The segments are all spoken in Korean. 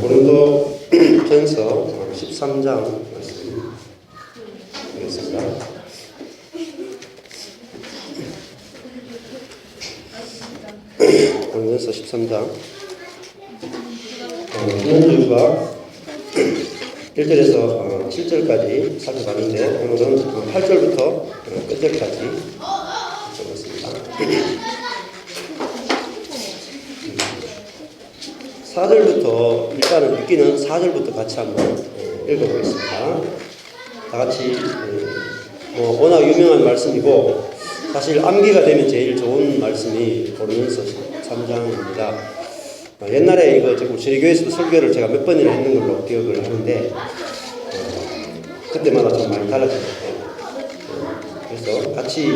고린도전서 13장 말씀 드리겠습니다. 고린도전서 13장 지난주가 1절에서 7절까지 살펴봤는데 오늘은 8절부터 끝절까지 살펴보겠습니다. 4절부터 일단은 읽기는 4절부터 같이 한번 읽어보겠습니다. 다 같이 워낙 유명한 말씀이고 사실 암기가 되면 제일 좋은 말씀이 고린도전서 13장입니다. 옛날에 이거 저희 교회에서도 설교를 제가 몇 번이나 했는 걸로 기억을 하는데 그때마다 좀 많이 달라졌는데 그래서 같이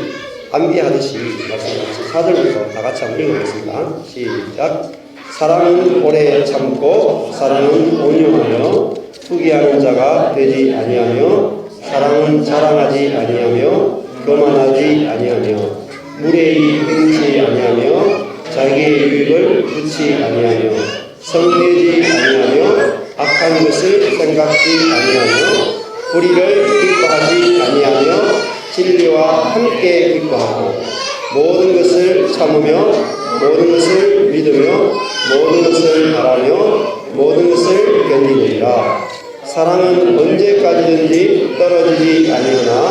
암기하듯이 말씀같이 4절부터 다 같이 한번 읽어보겠습니다. 시작. 사랑은 오래 참고 사랑은 온유하며 투기하는 자가 되지 아니하며 사랑은 자랑하지 아니하며 교만하지 아니하며 무례히 행치 아니하며 자기의 유익을 묻지 아니하며 성내지 아니하며 악한 것을 생각지 아니하며 불의를 기뻐하지 아니하며 진리와 함께 기뻐하고 모든 것을 참으며 모든 것을 믿으며 모든 것을 바라며 모든 것을 견디느니라. 사랑은 언제까지든지 떨어지지 아니하나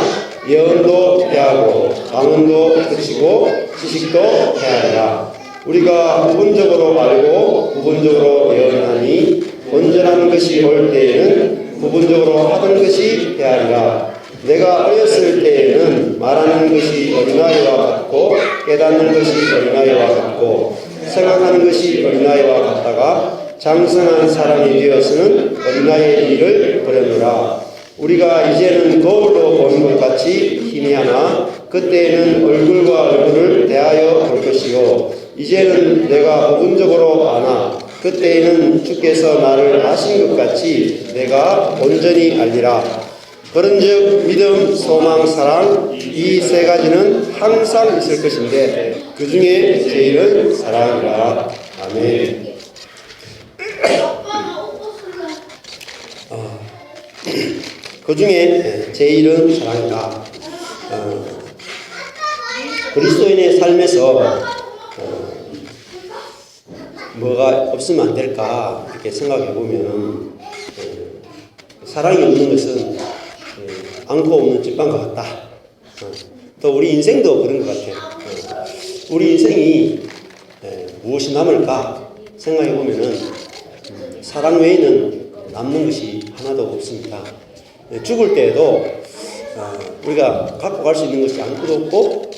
예언도 패하고 방언도 그치고 지식도 패하리라. 우리가 부분적으로 알고 부분적으로 예언하니 온전한 것이 올 때에는 부분적으로 하던 것이 패하리라. 내가 어렸을 때에는 말하는 것이 어린아이와 같고 깨닫는 것이 어린아이와 같고 생각하는 것이 어린아이와 같다가 장성한 사람이 되어서는 어린아이의 일을 버렸노라. 우리가 이제는 거울로 보는 것 같이 희미하나 그때에는 얼굴과 얼굴을 대하여 볼 것이요 이제는 내가 부분적으로 아나 그때에는 주께서 나를 아신 것 같이 내가 온전히 알리라. 그런즉 믿음, 소망, 사랑 이 세 가지는 항상 있을 것인데 그 중에 제일은 사랑이라. 아멘. 그 중에 제일은 사랑이다. 그리스도인의 삶에서 뭐가 없으면 안 될까 이렇게 생각해 보면은 사랑이 없는 것은 안고 없는 집방과 같다. 또 우리 인생도 그런 것 같아요. 우리 인생이 무엇이 남을까 생각해 보면은 사랑 외에는 남는 것이 하나도 없습니다. 죽을 때에도 우리가 갖고 갈 수 있는 것이 아무것도 없고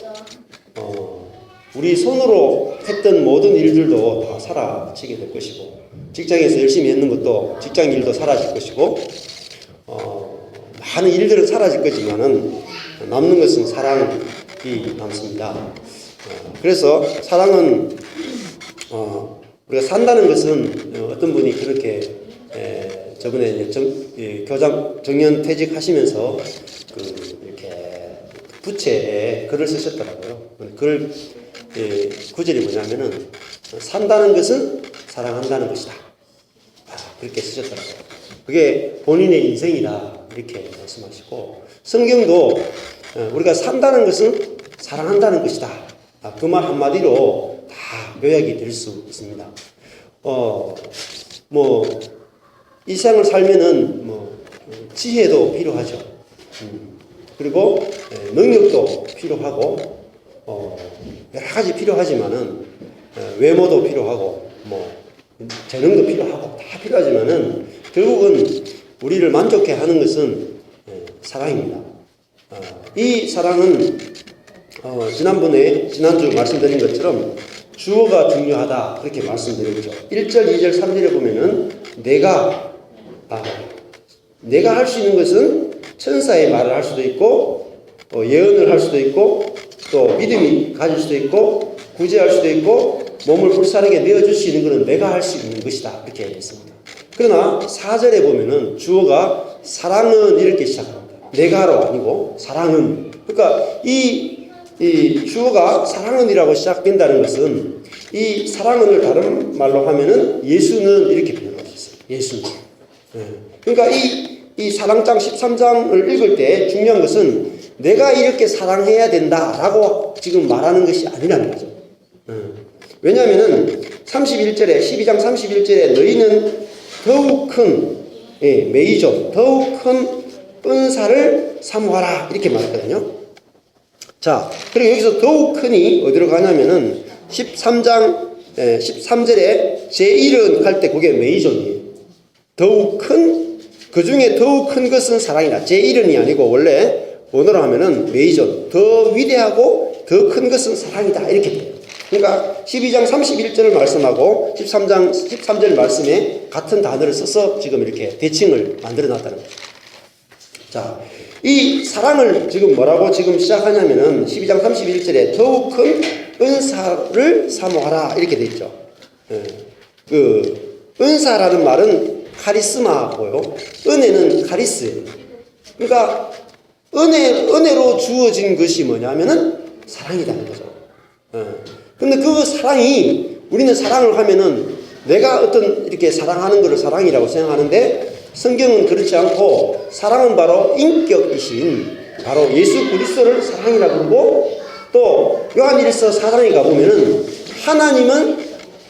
우리 손으로 했던 모든 일들도 다 사라지게 될 것이고 직장에서 열심히 했는 것도 직장 일도 사라질 것이고 많은 일들은 사라질 거지만은 남는 것은 사랑이 남습니다. 그래서 사랑은 우리가 산다는 것은 어떤 분이 그렇게 저번에 정년 퇴직하시면서 이렇게 부채에 글을 쓰셨더라고요. 구절이 뭐냐면은 산다는 것은 사랑한다는 것이다. 그렇게 쓰셨더라고요. 그게 본인의 인생이다. 이렇게 말씀하시고 성경도 우리가 산다는 것은 사랑한다는 것이다. 그 말 한마디로 다 요약이 될 수 있습니다. 이 세상을 살면은 지혜도 필요하죠. 그리고 능력도 필요하고 여러 가지 필요하지만은 외모도 필요하고 재능도 필요하고 다 필요하지만은 결국은 우리를 만족해 하는 것은 사랑입니다. 이 사랑은 지난주 말씀드린 것처럼 주어가 중요하다 그렇게 말씀드렸죠. 1절, 2절, 3절에 보면은 내가 할 수 있는 것은 천사의 말을 할 수도 있고 예언을 할 수도 있고 또 믿음이 가질 수도 있고 구제할 수도 있고 몸을 불사르게 내어줄 수 있는 것은 내가 할 수 있는 것이다 이렇게 했습니다. 그러나 4절에 보면은 주어가 사랑은 이렇게 시작합니다. 내가로 아니고 사랑은. 그러니까 이 주어가 사랑은이라고 시작된다는 것은 이 사랑은을 다른 말로 하면은 예수는 이렇게 표현할 수 있어요. 예수는. 그러니까 이 사랑장 13장을 읽을 때 중요한 것은 내가 이렇게 사랑해야 된다라고 지금 말하는 것이 아니라는 거죠. 왜냐하면은 31절에 12장 31절에 너희는 더욱 큰 메이저 더욱 큰 은사를 사모하라 이렇게 말했거든요. 자, 그리고 여기서 더욱 크니 어디로 가냐면은 13장 13절에 제1은 할 때 그게 메이저니에요. 더욱 큰, 그 중에 더욱 큰 것은 사랑이다. 제1은이 아니고 원래 원어로 하면은 메이저, 더 위대하고 더 큰 것은 사랑이다 이렇게 돼요. 그러니까 12장 31절을 말씀하고 13장 13절 말씀에 같은 단어를 써서 지금 이렇게 대칭을 만들어 놨다는 거죠. 자, 이 사랑을 지금 뭐라고 지금 시작하냐면은 12장 31절에 더욱 큰 은사를 사모하라 이렇게 돼 있죠. 그 은사라는 말은 카리스마고요. 은혜는 카리스예요. 그러니까 은혜로 주어진 것이 뭐냐면은 사랑이라는 거죠. 근데 그 사랑이 우리는 사랑을 하면은 내가 어떤 이렇게 사랑하는 것을 사랑이라고 생각하는데 성경은 그렇지 않고 사랑은 바로 인격이신 바로 예수 그리스도를 사랑이라고 그러고 또 요한일서 4장에 가보면은 하나님은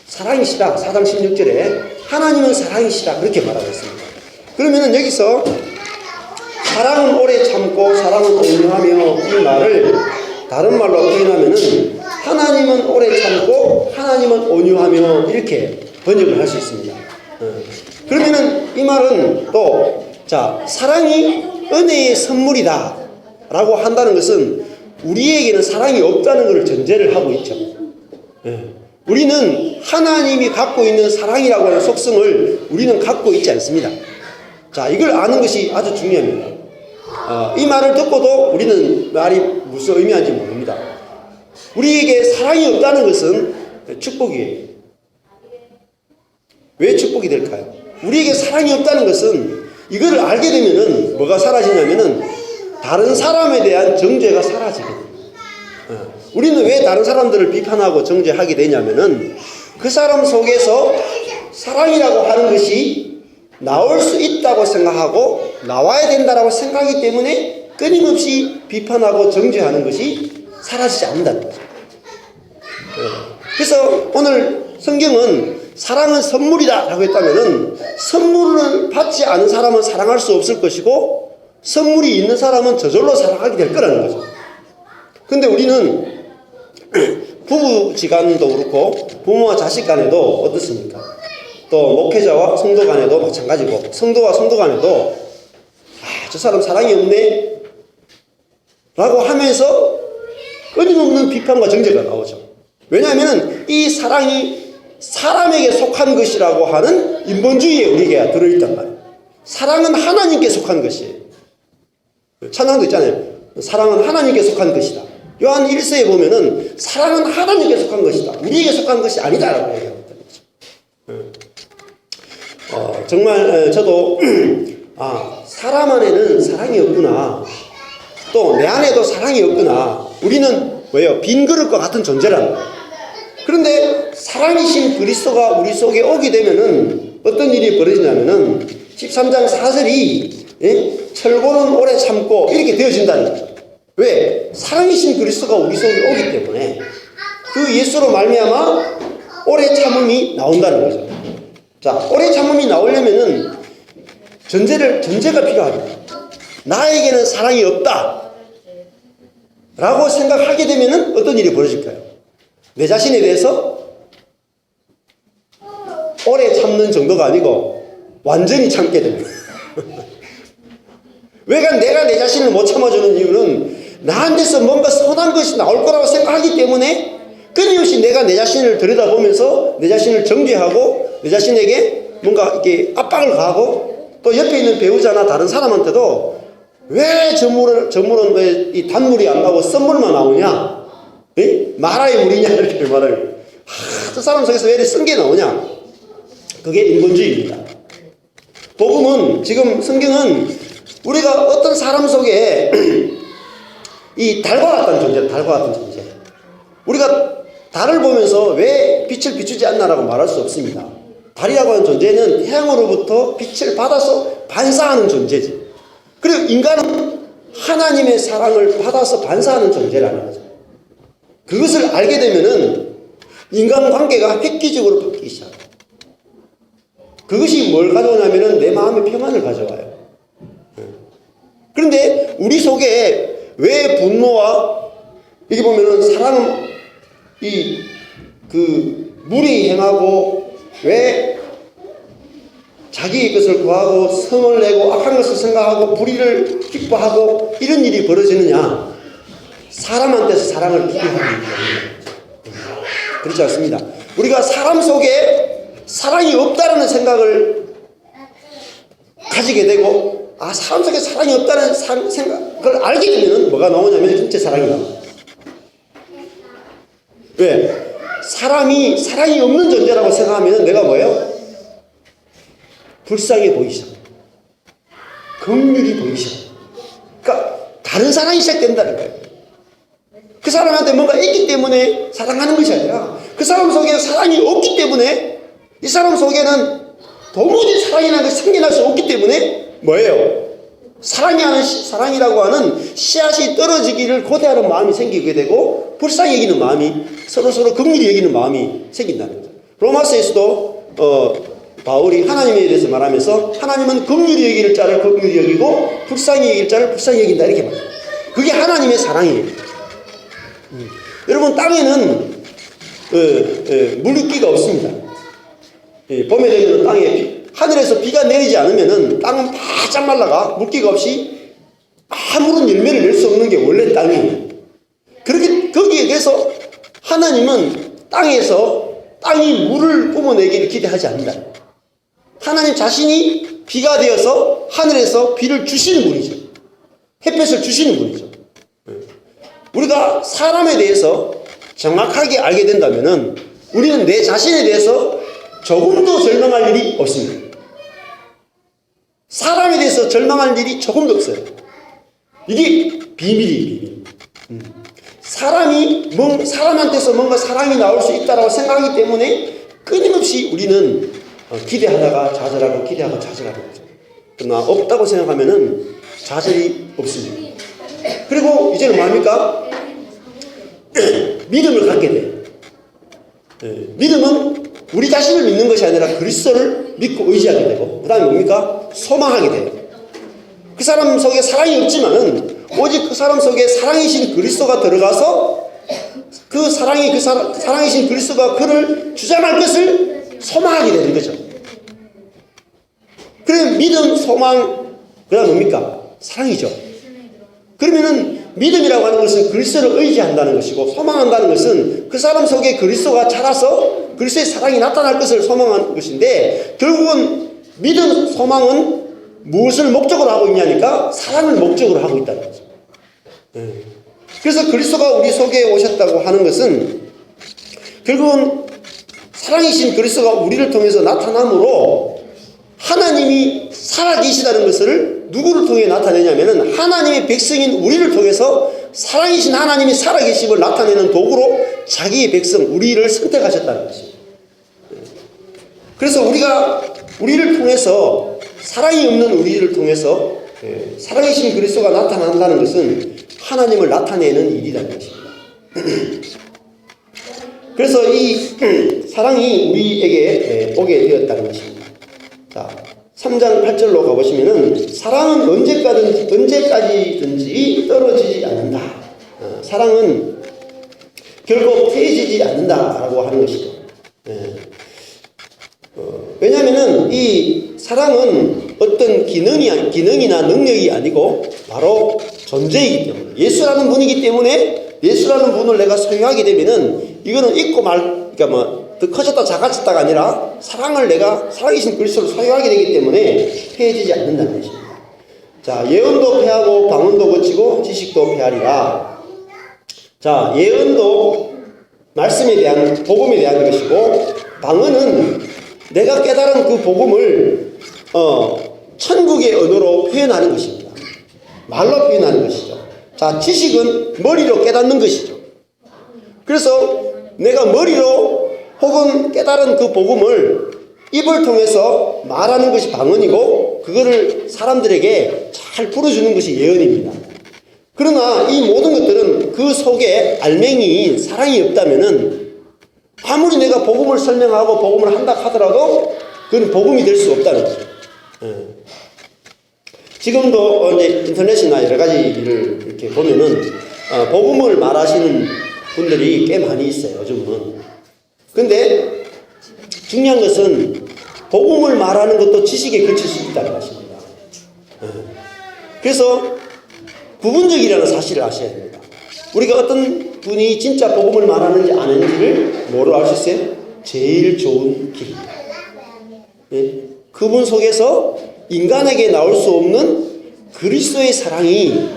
사랑이시다. 4장 16절에 하나님은 사랑이시다. 그렇게 말하고 있습니다. 그러면은 여기서 사랑은 오래 참고 사랑은 온유하며 이 말을 다른 말로 표현하면은 하나님은 오래 참고 하나님은 온유하며 이렇게 번역을 할 수 있습니다. 그러면은 이 말은 또 자, 사랑이 은혜의 선물이다 라고 한다는 것은 우리에게는 사랑이 없다는 것을 전제를 하고 있죠. 우리는 하나님이 갖고 있는 사랑이라고 하는 속성을 우리는 갖고 있지 않습니다. 자, 이걸 아는 것이 아주 중요합니다. 이 말을 듣고도 우리는 말이 무슨 의미인지 모릅니다. 우리에게 사랑이 없다는 것은 축복이에요. 왜 축복이 될까요? 우리에게 사랑이 없다는 것은 이거를 알게 되면은 뭐가 사라지냐면은 다른 사람에 대한 정죄가 사라지게 됩니다. 우리는 왜 다른 사람들을 비판하고 정죄하게 되냐면은 그 사람 속에서 사랑이라고 하는 것이 나올 수 있다고 생각하고 나와야 된다라고 생각하기 때문에 끊임없이 비판하고 정죄하는 것이 사라지지 않는다는 거죠. 그래서 오늘 성경은 사랑은 선물이다 라고 했다면은 선물을 받지 않은 사람은 사랑할 수 없을 것이고 선물이 있는 사람은 저절로 사랑하게 될 거라는 거죠. 근데 우리는 부부지간도 그렇고 부모와 자식 간에도 어떻습니까? 또 목회자와 성도 간에도 마찬가지고 성도와 성도 간에도 저 사람 사랑이 없네 라고 하면서 끊임없는 비판과 정죄가 나오죠. 왜냐하면 이 사랑이 사람에게 속한 것이라고 하는 인본주의에 우리가 들어있단 말이에요. 사랑은 하나님께 속한 것이에요. 찬양도 있잖아요. 사랑은 하나님께 속한 것이다. 요한 1서에 보면은 사랑은 하나님께 속한 것이다. 우리에게 속한 것이 아니다라고 얘기합니다. 정말 저도 사람 안에는 사랑이 없구나. 또 내 안에도 사랑이 없구나. 우리는 왜요? 빈 그릇과 같은 존재라는 거예요. 그런데 사랑이신 그리스도가 우리 속에 오게 되면은 어떤 일이 벌어지냐면은 13장 4절이 철고는 오래 참고 이렇게 되어진다는 거죠. 왜? 사랑이신 그리스도가 우리 속에 오기 때문에 그 예수로 말미암아 오래 참음이 나온다는 거죠. 자, 오래 참음이 나오려면은 전제가 필요합니다. 나에게는 사랑이 없다 라고 생각하게 되면은 어떤 일이 벌어질까요? 내 자신에 대해서 오래 참는 정도가 아니고 완전히 참게 됩니다. 왜가 내가 내 자신을 못 참아주는 이유는 나한테서 뭔가 선한 것이 나올 거라고 생각하기 때문에 끊임없이 내가 내 자신을 들여다보면서 내 자신을 정죄하고 내 자신에게 뭔가 이렇게 압박을 가하고 또 옆에 있는 배우자나 다른 사람한테도 왜 저물은 왜 이 단물이 안 나오고 썬물만 나오냐 마라의 물이냐 이렇게 말해요. 저 사람 속에서 왜 이렇게 쓴 게 나오냐? 그게 인본주의입니다. 복음은, 지금 성경은 우리가 어떤 사람 속에 이 달과 같은 존재, 달과 같은 존재. 우리가 달을 보면서 왜 빛을 비추지 않나라고 말할 수 없습니다. 달이라고 하는 존재는 태양으로부터 빛을 받아서 반사하는 존재지. 그리고 인간은 하나님의 사랑을 받아서 반사하는 존재라는 거죠. 그것을 알게 되면은 인간관계가 획기적으로 바뀌기 시작해요. 그것이 뭘 가져오냐면은 내 마음의 평안을 가져와요. 그런데 우리 속에 왜 분노와, 여기 보면은 사람은 무리 행하고 왜 자기의 것을 구하고 성을 내고 악한 것을 생각하고 불의를 기뻐하고 이런 일이 벌어지느냐? 사람한테서 사랑을 기대하기 때문에. 그렇지 않습니다. 우리가 사람 속에 사랑이 없다는 생각을 가지게 되고, 사람 속에 사랑이 없다는 생각을 알게 되면 뭐가 나오냐면 진짜 사랑이 나옵니다. 왜? 사랑이 없는 존재라고 생각하면 내가 뭐예요? 불쌍해 보이죠. 긍휼이 보이죠. 그러니까 다른 사랑이 시작된다는 거예요. 그 사람한테 뭔가 있기 때문에 사랑하는 것이 아니라 그 사람 속에 사랑이 없기 때문에, 이 사람 속에는 도무지 사랑이라는 것이 생겨날 수 없기 때문에 뭐예요? 사랑이라고 하는 씨앗이 떨어지기를 고대하는 마음이 생기게 되고, 불쌍히 여기는 마음이, 서로 긍휼히 여기는 마음이 생긴다는 거죠. 로마서에서도 바울이 하나님에 대해서 말하면서 하나님은 긍휼히 여길 자를 긍휼히 여기고 불쌍히 여길 자를 불쌍히 여긴다 이렇게 말해요. 그게 하나님의 사랑이에요. 여러분, 땅에는 물기가 없습니다. 봄에 되면 땅에 하늘에서 비가 내리지 않으면은 땅은 바짝 말라가 물기가 없이 아무런 열매를 낼 수 없는 게 원래 땅이에요. 거기에 그래서 하나님은 땅이 물을 뿜어내기를 기대하지 않는다. 하나님 자신이 비가 되어서 하늘에서 비를 주시는 분이죠. 햇볕을 주시는 분이죠. 우리가 사람에 대해서 정확하게 알게 된다면은 우리는 내 자신에 대해서 조금도 절망할 일이 없습니다. 사람에 대해서 절망할 일이 조금도 없어요. 이게 비밀이에요, 비밀. 사람한테서 뭔가 사랑이 나올 수 있다고 생각하기 때문에 끊임없이 우리는 기대하다가 좌절하고 기대하고 좌절하고 있죠. 그러나 없다고 생각하면은 좌절이 없습니다. 그리고 이제는 뭡니까? 믿음을 갖게 돼요. 믿음은 우리 자신을 믿는 것이 아니라 그리스도를 믿고 의지하게 되고, 그 다음에 뭡니까? 소망하게 돼요. 그 사람 속에 사랑이 없지만은 오직 그 사람 속에 사랑이신 그리스도가 들어가서 그 사랑이신 그리스도가 그를 주장할 것을 소망하게 되는 거죠. 그래, 믿음, 소망, 그 다음 뭡니까? 사랑이죠. 그러면은 믿음이라고 하는 것은 그리스도를 의지한다는 것이고, 소망한다는 것은 그 사람 속에 그리스도가 자라서 그리스도의 사랑이 나타날 것을 소망하는 것인데, 결국은 믿음, 소망은 무엇을 목적으로 하고 있냐니까 사랑을 목적으로 하고 있다는 거죠. 그래서 그리스도가 우리 속에 오셨다고 하는 것은 결국은 사랑이신 그리스도가 우리를 통해서 나타남으로 하나님이 살아계시다는 것을 누구를 통해 나타내냐면은 하나님의 백성인 우리를 통해서 사랑이신 하나님이 살아계심을 나타내는 도구로 자기의 백성 우리를 선택하셨다는 것입니다. 그래서 우리를 통해서, 사랑이 없는 우리를 통해서 사랑이신 그리스도가 나타난다는 것은 하나님을 나타내는 일이라는 것입니다. 그래서 이 사랑이 우리에게 오게 되었다는 것입니다. 자, 3장 8절로 가보시면은 사랑은 언제까지든지 떨어지지 않는다. 사랑은 결국 퇴해지지 않는다라고 하는 것이죠. 왜냐하면은 이 사랑은 어떤 기능이나 능력이 아니고 바로 존재이기 때문에, 예수라는 분이기 때문에 예수라는 분을 내가 소유하게 되면은 이거는 그러니까 더 커졌다 작아졌다가 아니라 사랑이신 그리스도를 소유하게 되기 때문에 폐해지지 않는다는 것입니다. 자, 예언도 폐하고 방언도 거치고 지식도 폐하리라. 자, 예언도 말씀에 대한, 복음에 대한 것이고, 방언은 내가 깨달은 그 복음을 천국의 언어로 표현하는 것입니다. 말로 표현하는 것이죠. 자, 지식은 머리로 깨닫는 것이죠. 그래서 내가 머리로 혹은 깨달은 그 복음을 입을 통해서 말하는 것이 방언이고, 그거를 사람들에게 잘 풀어주는 것이 예언입니다. 그러나 이 모든 것들은 그 속에 알맹이인 사랑이 없다면은 아무리 내가 복음을 설명하고 복음을 한다 하더라도 그건 복음이 될 수 없다는 거죠. 지금도 이제 인터넷이나 여러 가지 일을 이렇게 보면은 복음을 말하시는 분들이 꽤 많이 있어요, 요즘은. 근데 중요한 것은 복음을 말하는 것도 지식에 그칠 수 있다는 것입니다. 그래서 부분적이라는 사실을 아셔야 됩니다. 우리가 어떤 분이 진짜 복음을 말하는지 아는지를 뭐로 알 수 있어요? 제일 좋은 길입니다. 그분 속에서 인간에게 나올 수 없는 그리스도의 사랑이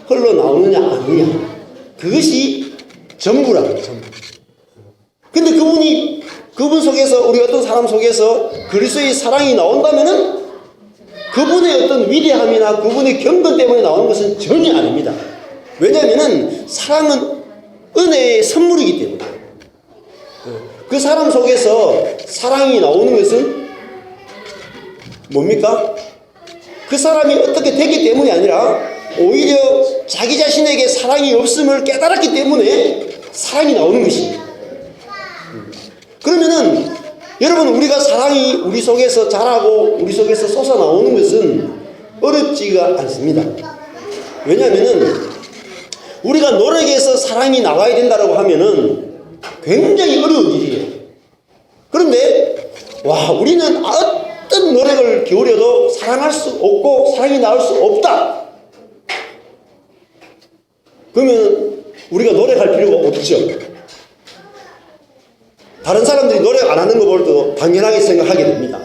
흘러나오느냐 아니냐, 그것이 전부라고요. 전부. 근데 그분 속에서, 우리 어떤 사람 속에서 그리스도의 사랑이 나온다면은 그분의 어떤 위대함이나 그분의 경건 때문에 나오는 것은 전혀 아닙니다. 왜냐하면은 사랑은 은혜의 선물이기 때문에. 그 사람 속에서 사랑이 나오는 것은 뭡니까? 그 사람이 어떻게 됐기 때문이 아니라 오히려 자기 자신에게 사랑이 없음을 깨달았기 때문에 사랑이 나오는 것입니다. 그러면은 여러분, 우리가 사랑이 우리 속에서 자라고 우리 속에서 솟아나오는 것은 어렵지가 않습니다. 왜냐하면은 우리가 노력해서 사랑이 나와야 된다고 하면은 굉장히 어려운 일이에요. 그런데 우리는 어떤 노력을 기울여도 사랑할 수 없고 사랑이 나올 수 없다. 그러면 우리가 노력할 필요가 없죠. 다른 사람들이 노력 안 하는 거 볼 때도 당연하게 생각하게 됩니다.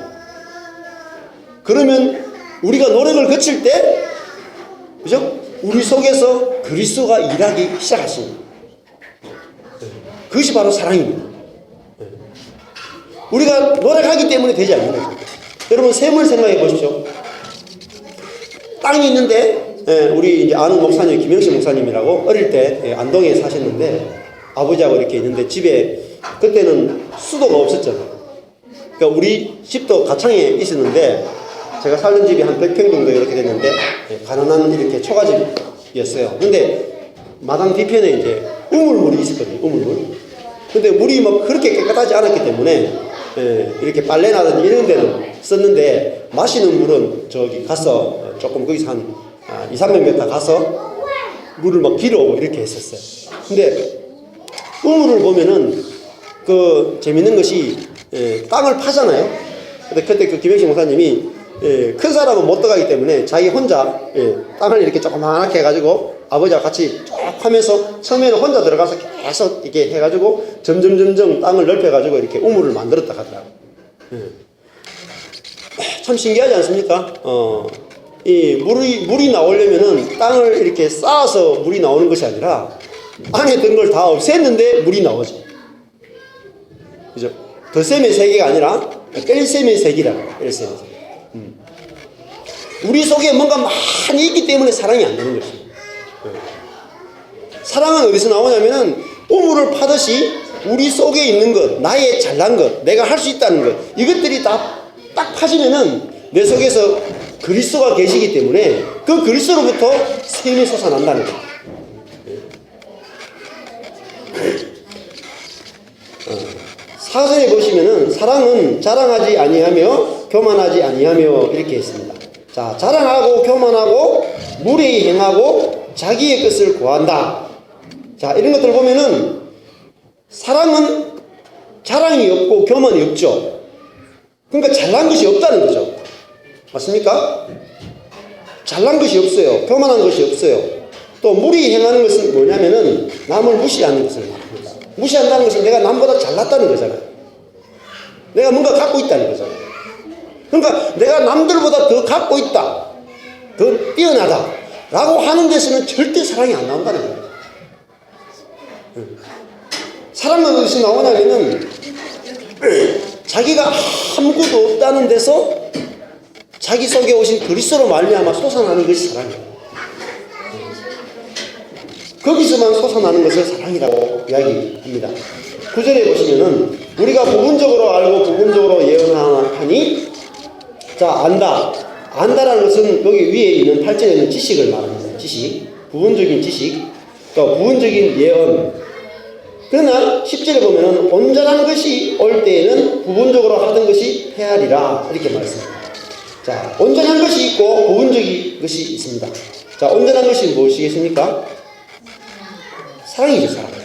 그러면 우리가 노력을 거칠 때, 그죠? 우리 속에서 그리스도가 일하기 시작하십니다. 그것이 바로 사랑입니다. 우리가 노력하기 때문에 되지 않는 거죠. 여러분, 샘을 생각해 보십시오. 땅이 있는데, 우리 이제 아는 목사님, 김영식 목사님이라고 어릴 때 안동에 사셨는데, 아버지하고 이렇게 있는데 집에 그때는 수도가 없었잖아요. 그러니까 우리 집도 가창에 있었는데, 제가 살던 집이 한 100평 정도 이렇게 됐는데, 가난한 이렇게 초가집이었어요. 근데 마당 뒤편에 이제 우물물이 있었거든요. 우물물. 근데 물이 막 그렇게 깨끗하지 않았기 때문에 이렇게 빨래나든지 이런 데는 썼는데, 마시는 물은 저기 가서 조금 거기서 한 200~300m 가서 물을 막 길어오고 이렇게 했었어요. 근데 우물을 보면은 그 재밌는 것이 땅을 파잖아요. 근데 그때 그 김영식 목사님이 큰 사람은 못 들어가기 때문에 자기 혼자 땅을 이렇게 조그맣게 해가지고 아버지와 같이 쭉 하면서 처음에는 혼자 들어가서 계속 이렇게 해가지고 점점 땅을 넓혀가지고 이렇게 우물을 만들었다 하더라고요. 참 신기하지 않습니까? 이 물이 나오려면은 땅을 이렇게 쌓아서 물이 나오는 것이 아니라 안에 든 걸 다 없앴는데 물이 나오죠. 그죠? 덧셈의 세계가 아니라 뺄셈의 세계라고. 뺄셈의 세계. 우리 속에 뭔가 많이 있기 때문에 사랑이 안 되는 것입니다. 사랑은 어디서 나오냐면은 우물을 파듯이 우리 속에 있는 것, 나의 잘난 것, 내가 할 수 있다는 것, 이것들이 다 딱 파지면은 내 속에서 그리스도가 계시기 때문에 그 그리스도로부터 샘이 솟아난다는 거예요. 사전에 보시면은 사랑은 자랑하지 아니하며 교만하지 아니하며 이렇게 했습니다. 자, 자랑하고 교만하고 무례히 행하고 자기의 것을 구한다. 자, 이런 것들 보면은 사랑은 자랑이 없고 교만이 없죠. 그러니까 잘난 것이 없다는 거죠. 맞습니까? 잘난 것이 없어요. 교만한 것이 없어요. 또 무례히 행하는 것은 뭐냐면은 남을 무시하는 것을 말합니다. 무시한다는 것은 내가 남보다 잘났다는 거잖아요. 내가 뭔가 갖고 있다는 거잖아요. 그러니까 내가 남들보다 더 갖고 있다, 더 뛰어나다 라고 하는 데서는 절대 사랑이 안 나온다는 거예요. 사랑은 어디서 나오냐면은 자기가 아무것도 없다는 데서 자기 속에 오신 그리스도로 말미암아 솟아나는 것이 사랑이에요. 거기서만 솟아나는 것을 사랑이라고 이야기합니다. 9절에 보시면은 우리가 부분적으로 알고 부분적으로 예언하니, 자, 안다라는 것은 여기 위에 있는 8절에 있는 지식을 말합니다. 지식, 부분적인 지식, 또 부분적인 예언. 그러나 10절에 보면은 온전한 것이 올 때에는 부분적으로 하던 것이 헤아리라, 이렇게 말했습니다. 자, 온전한 것이 있고 부분적인 것이 있습니다. 자, 온전한 것이 무엇이겠습니까? 사랑이죠, 사랑.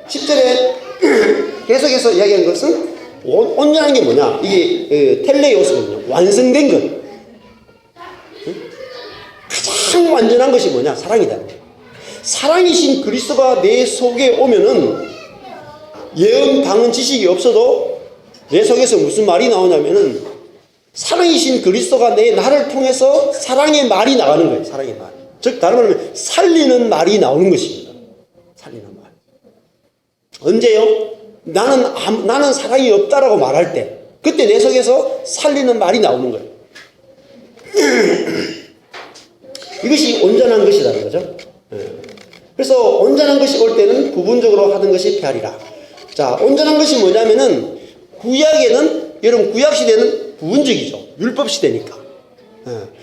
10절에 계속해서 이야기한 것은 온전한 게 뭐냐? 이게 텔레오스거든요. 완성된 것. 가장 완전한 것이 뭐냐? 사랑이다. 사랑이신 그리스도가 내 속에 오면은 예언, 방언, 지식이 없어도 내 속에서 무슨 말이 나오냐면은 사랑이신 그리스도가 나를 통해서 사랑의 말이 나가는 거예요. 사랑의 말. 즉 다른 말로 하면 살리는 말이 나오는 것입니다. 살리는 말. 언제요? 나는 사랑이 없다라고 말할 때, 그때 내 속에서 살리는 말이 나오는 거예요. 이것이 온전한 것이라는 거죠. 그래서 온전한 것이 올 때는 부분적으로 하던 것이 헤아리라. 자, 온전한 것이 뭐냐면은 구약에는, 여러분 구약 시대는 부분적이죠. 율법 시대니까.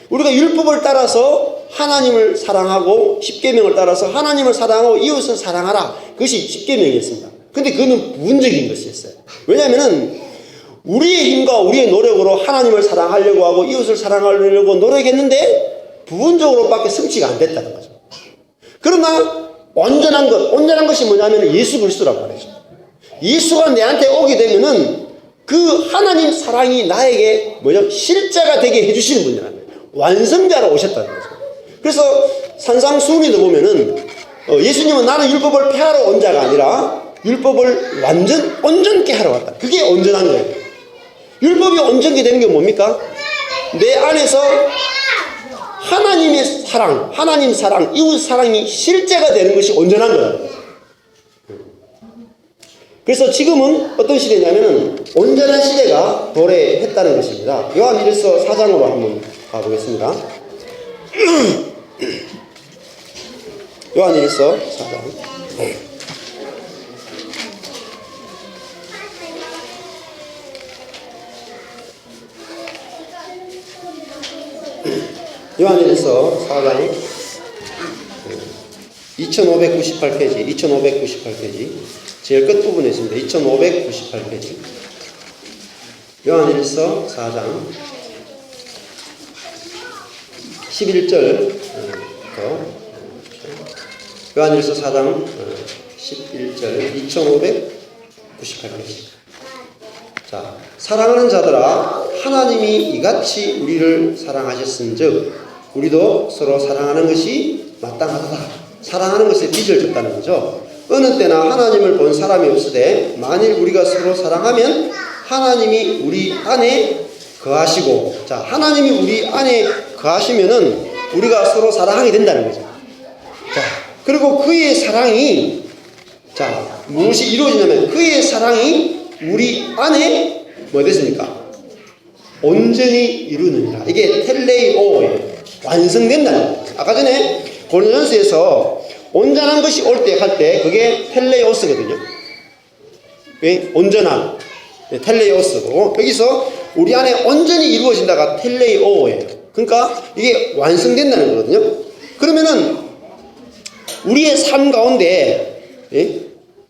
우리가 율법을 따라서 하나님을 사랑하고 십계명을 따라서 하나님을 사랑하고 이웃을 사랑하라. 그것이 십계명이었습니다. 근데 그거는 부분적인 것이었어요. 왜냐하면은 우리의 힘과 우리의 노력으로 하나님을 사랑하려고 하고 이웃을 사랑하려고 노력했는데 부분적으로밖에 성취가 안 됐다는 거죠. 그러나 온전한 것이 뭐냐면 예수 그리스도라고 말이죠. 예수가 내한테 오게 되면은 그 하나님 사랑이 나에게 실제가 되게 해주시는 분이라는 거예요. 완성자로 오셨다는 거죠. 그래서 산상수훈에도 보면은 예수님은 나는 율법을 폐하러 온 자가 아니라 율법을 온전케 하러 왔다. 그게 온전한 거예요. 율법이 온전케 되는 게 뭡니까? 내 안에서 하나님의 사랑, 하나님 사랑, 이웃 사랑이 실제가 되는 것이 온전한 거예요. 그래서 지금은 어떤 시대냐면은 온전한 시대가 도래했다는 것입니다. 요한일서 4장으로 한번 가보겠습니다. 요한일서 4장. 요한일서 4장 2598페이지, 2598페이지. 제일 끝부분에 있습니다. 2598페이지. 요한일서 4장 11절. 요한일서 4장 11절 2598페이지. 자, 사랑하는 자들아, 하나님이 이같이 우리를 사랑하셨은즉 우리도 서로 사랑하는 것이 마땅하다. 사랑하는 것에 빚을 졌다는 거죠. 어느 때나 하나님을 본 사람이 없으되 만일 우리가 서로 사랑하면 하나님이 우리 안에 거하시고, 자, 하나님이 우리 안에 거하시면은 우리가 서로 사랑하게 된다는 거죠. 자, 그리고 그의 사랑이, 자, 무엇이 이루어지냐면 그의 사랑이 우리 안에 뭐 됐습니까? 온전히 이루느니라. 이게 텔레이오예요. 완성된다는 거예요. 아까 전에 고린도전서에서 온전한 것이 올 때 할 때 그게 텔레오스거든요. 왜? 온전한 텔레오스고, 여기서 우리 안에 온전히 이루어진다가 텔레오예요. 그러니까 이게 완성된다는 거거든요. 그러면은 우리의 삶 가운데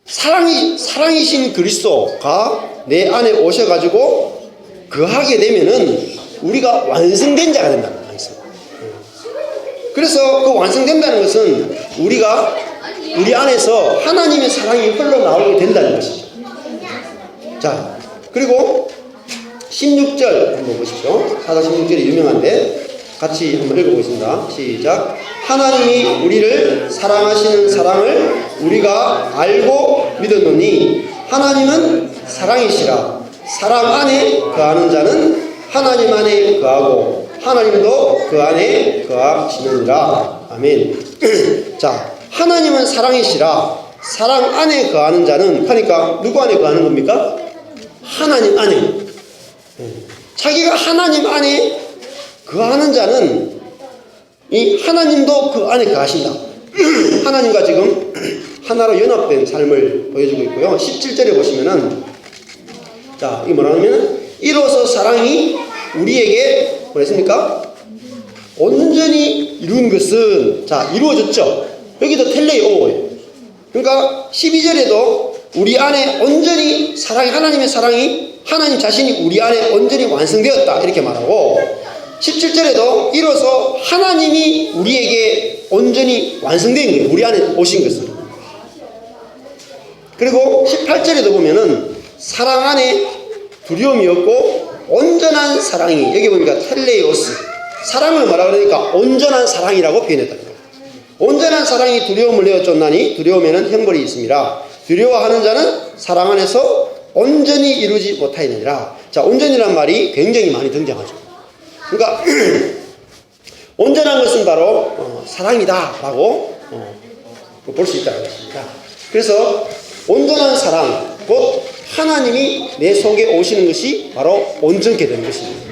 사랑이신 그리스도가 내 안에 오셔가지고 거하게 되면은 우리가 완성된 자가 된다는 거예요. 그래서 그 완성된다는 것은 우리가 우리 안에서 하나님의 사랑이 흘러나오게 된다는 것이죠. 자, 그리고 16절 한번 보십시오. 4장 16절이 유명한데 같이 한번 읽어보겠습니다. 시작. 하나님이 우리를 사랑하시는 사랑을 우리가 알고 믿었노니 하나님은 사랑이시라. 사랑 안에 거하는 자는 하나님 안에 거하고 하나님도 그 안에 거하시느니라. 아멘. 자, 하나님은 사랑이시라 사랑 안에 거하는 자는 하니까 누구 안에 거하는 겁니까? 하나님 안에. 자기가 하나님 안에 거하는 자는 이 하나님도 그 안에 거하신다. 하나님과 지금 하나로 연합된 삶을 보여주고 있고요. 17절에 보시면은 자, 이게 뭐라냐면 이로써 사랑이 우리에게 뭐랬습니까? 온전히 이룬 것은 자, 이루어졌죠. 여기도 텔레오예요. 그러니까 12절에도 우리 안에 온전히 사랑이 하나님의 사랑이 하나님 자신이 우리 안에 온전히 완성되었다 이렇게 말하고 17절에도 이로써 하나님이 우리에게 온전히 완성된 거예요. 우리 안에 오신 것은. 그리고 18절에도 보면은 사랑 안에 두려움이 없고 온전한 사랑이 여기 보니까 텔레오스 사랑을 뭐라 그러니까 온전한 사랑이라고 표현했다. 온전한 사랑이 두려움을 내어 쫓나니 두려움에는 형벌이 있습니다. 두려워하는 자는 사랑 안에서 온전히 이루지 못하느니라. 자, 온전이란 말이 굉장히 많이 등장하죠. 그러니까 온전한 것은 바로 사랑이다라고 볼 수 있다는 것입니다. 그래서 온전한 사랑, 곧 하나님이 내 속에 오시는 것이 바로 온전케 되는 것입니다.